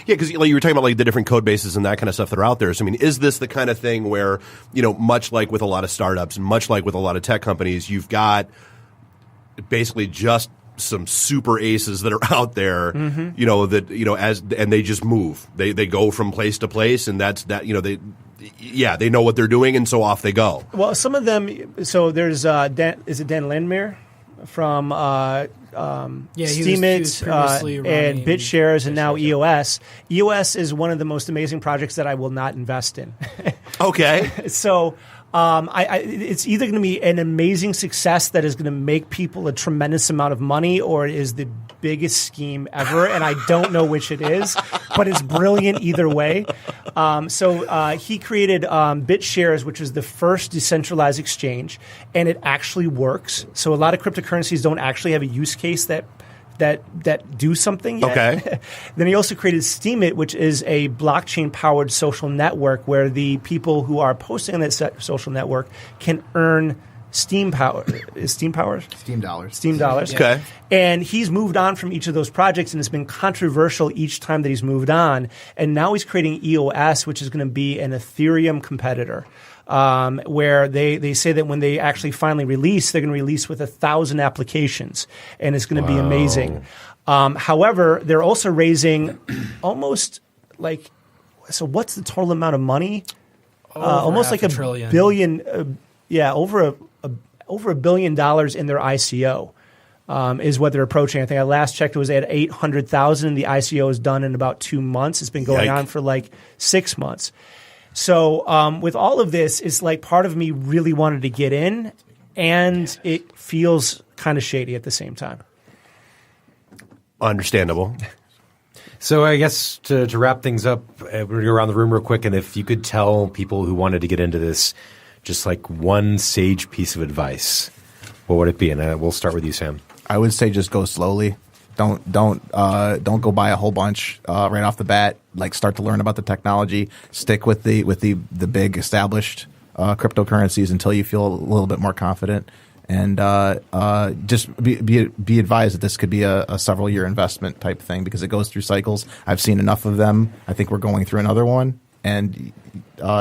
Yeah, because you were talking about like the different code bases and that kind of stuff that are out there. So, I mean, is this the kind of thing where, much like with a lot of startups and much like with a lot of tech companies, you've got basically just some super aces that are out there, and they just move. They go from place to place, and they know what they're doing, and so off they go. Well, some of them. So there's is it Dan Landmeer from Steemit and BitShares and now EOS. EOS is one of the most amazing projects that I will not invest in. Okay. So It's either going to be an amazing success that is going to make people a tremendous amount of money, or it is the biggest scheme ever, and I don't know which it is, but it's brilliant either way. So he created BitShares, which is the first decentralized exchange, and it actually works. So a lot of cryptocurrencies don't actually have a use case that do something yet. Okay. Then he also created Steemit, which is a blockchain-powered social network where the people who are posting on that social network can earn Steam power. Is Steam powers? Steam dollars. Steam dollars. Okay. And he's moved on from each of those projects, and it's been controversial each time that he's moved on. And now he's creating EOS, which is going to be an Ethereum competitor. Where they say that when they actually finally release, they're going to release with 1,000 applications, and it's going to be amazing. However, they're also raising almost like, so what's the total amount of money? Almost like $500 billion. Over $1 billion in their ICO. Is what they're approaching. I think I last checked, it was at 800,000. The ICO is done in about 2 months. It's been going on for like 6 months. So with all of this, it's like part of me really wanted to get in, and it feels kind of shady at the same time. Understandable. So I guess to wrap things up, we're going to go around the room real quick, and if you could tell people who wanted to get into this just like one sage piece of advice, what would it be? And we'll start with you, Sam. I would say just go slowly. Don't go buy a whole bunch right off the bat. Like, start to learn about the technology. Stick with the big established cryptocurrencies until you feel a little bit more confident. And just be advised that this could be a several year investment type thing, because it goes through cycles. I've seen enough of them. I think we're going through another one. And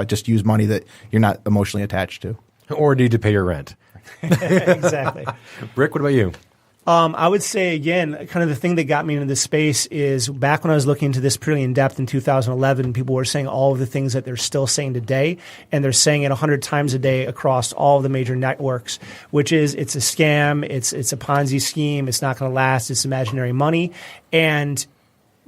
just use money that you're not emotionally attached to, or need to pay your rent. Exactly. Rick, what about you? I would say, again, kind of the thing that got me into this space is back when I was looking into this pretty in depth in 2011, people were saying all of the things that they're still saying today, and they're saying it 100 times a day across all of the major networks, which is it's a scam, it's a Ponzi scheme, it's not going to last, it's imaginary money, and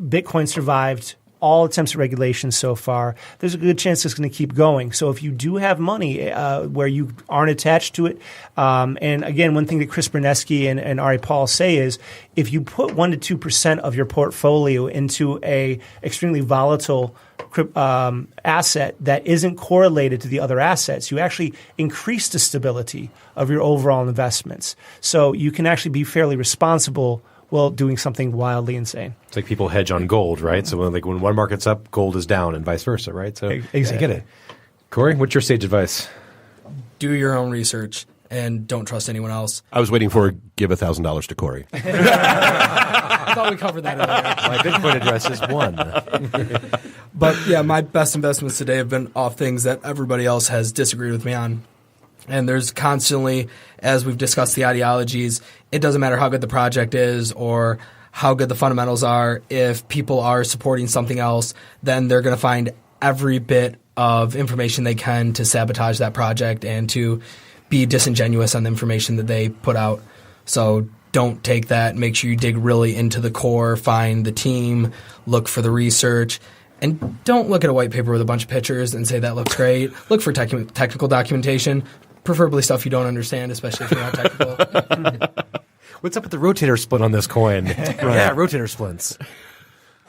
Bitcoin survived all attempts at regulation so far. There's a good chance it's going to keep going. So if you do have money where you aren't attached to it, and again, one thing that Chris Bernesky and Ari Paul say is if you put 1% to 2% of your portfolio into a extremely volatile asset that isn't correlated to the other assets, you actually increase the stability of your overall investments. So you can actually be fairly responsible while doing something wildly insane. It's like people hedge on gold, right? So when one market's up, gold is down, and vice versa, right? So exactly. I get it. Corey, what's your sage advice? Do your own research and don't trust anyone else. I was waiting for give $1,000 to Corey. I thought we covered that earlier. My Bitcoin address is 1. But yeah, my best investments today have been off things that everybody else has disagreed with me on. And there's constantly, as we've discussed the ideologies, it doesn't matter how good the project is or how good the fundamentals are. If people are supporting something else, then they're going to find every bit of information they can to sabotage that project and to be disingenuous on the information that they put out. So don't take that. Make sure you dig really into the core, find the team, look for the research. And don't look at a white paper with a bunch of pictures and say that looks great. Look for technical documentation. Preferably stuff you don't understand, especially if you're not technical. What's up with the rotator split on this coin? Yeah, rotator splints.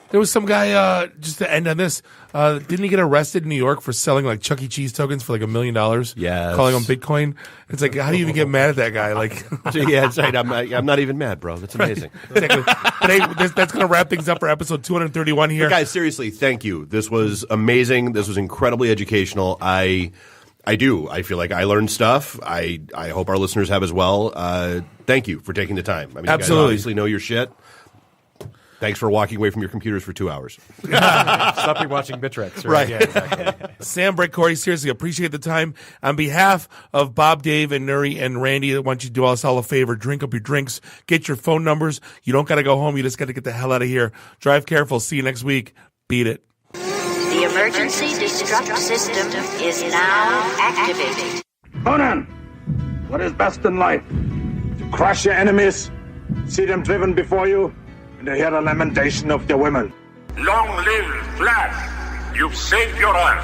There was some guy, just to end on this, didn't he get arrested in New York for selling like Chuck E. Cheese tokens for like $1 million? Yes. Calling them Bitcoin. It's like, how do you even get mad at that guy? Like, yeah, that's right. I'm not even mad, bro. That's amazing. Exactly. But hey, that's going to wrap things up for episode 231 here. But guys, seriously, thank you. This was amazing. This was incredibly educational. I feel like I learned stuff. I hope our listeners have as well. Thank you for taking the time. I mean, absolutely. You guys obviously know your shit. Thanks for walking away from your computers for 2 hours. Stop watching Bittrex. Right. Yeah, exactly. Sam, Brett, Corey, seriously, appreciate the time. On behalf of Bob, Dave, and Nuri and Randy, I want you to do us all a favor. Drink up your drinks. Get your phone numbers. You don't got to go home. You just got to get the hell out of here. Drive careful. See you next week. Beat it. The emergency destruct system is now activated. Conan, what is best in life? To crush your enemies, see them driven before you, and to hear the lamentation of their women. Long live Flash! You've saved your Earth.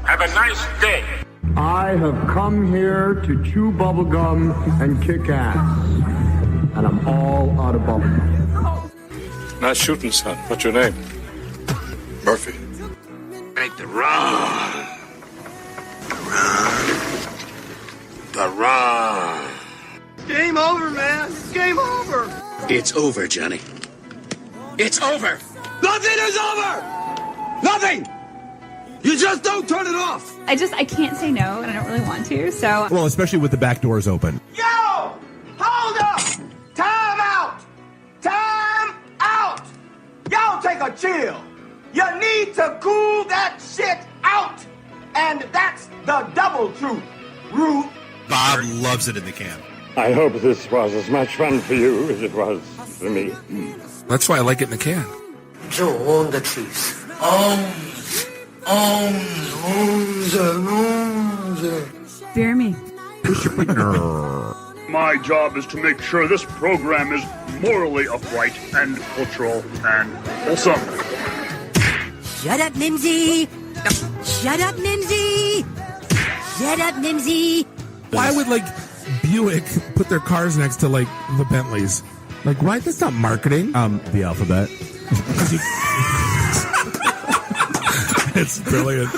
Have a nice day. I have come here to chew bubblegum and kick ass. And I'm all out of bubblegum. Nice shooting, son. What's your name? Murphy. Make the run. The run. Game over, man. Game over. It's over, Johnny. It's over. Nothing is over. Nothing. You just don't turn it off. I can't say no, and I don't really want to, so. Well, especially with the back doors open. Yo! Hold up! Time out! Time out! Y'all take a chill. You need to cool that shit out. And that's the double truth. Root. Bob loves it in the can. I hope this was as much fun for you as it was for me. That's why I like it in the can. Joe on the truth. Fear me. My job is to make sure this program is morally upright and cultural and wholesome. Shut up, Mimsy! Shut up, Mimsy! Shut up, Mimsy! Why would Buick put their cars next to the Bentleys? Why? That's not marketing. The alphabet. It's brilliant.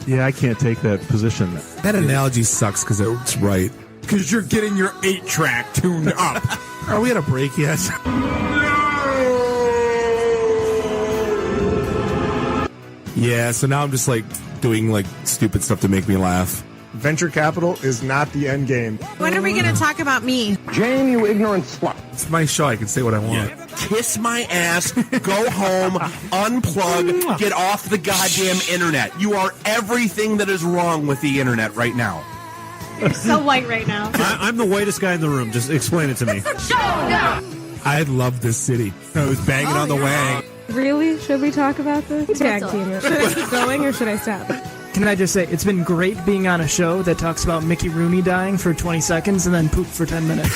Yeah, I can't take that position. That analogy sucks because it's right. Because you're getting your 8-track tuned up. Are we at a break yet? Yeah, so now I'm just doing stupid stuff to make me laugh. Venture capital is not the end game. When are we going to talk about me? Jane, you ignorant slut. It's my show. I can say what I want. Yeah. Kiss my ass, go home, unplug, get off the goddamn internet. You are everything that is wrong with the internet right now. You're so white right now. I'm the whitest guy in the room. Just explain it to me. I love this city. I was banging on the wang. Really? Should we talk about this? Tag team it. Should I keep going or should I stop? Can I just say, it's been great being on a show that talks about Mickey Rooney dying for 20 seconds and then poop for 10 minutes.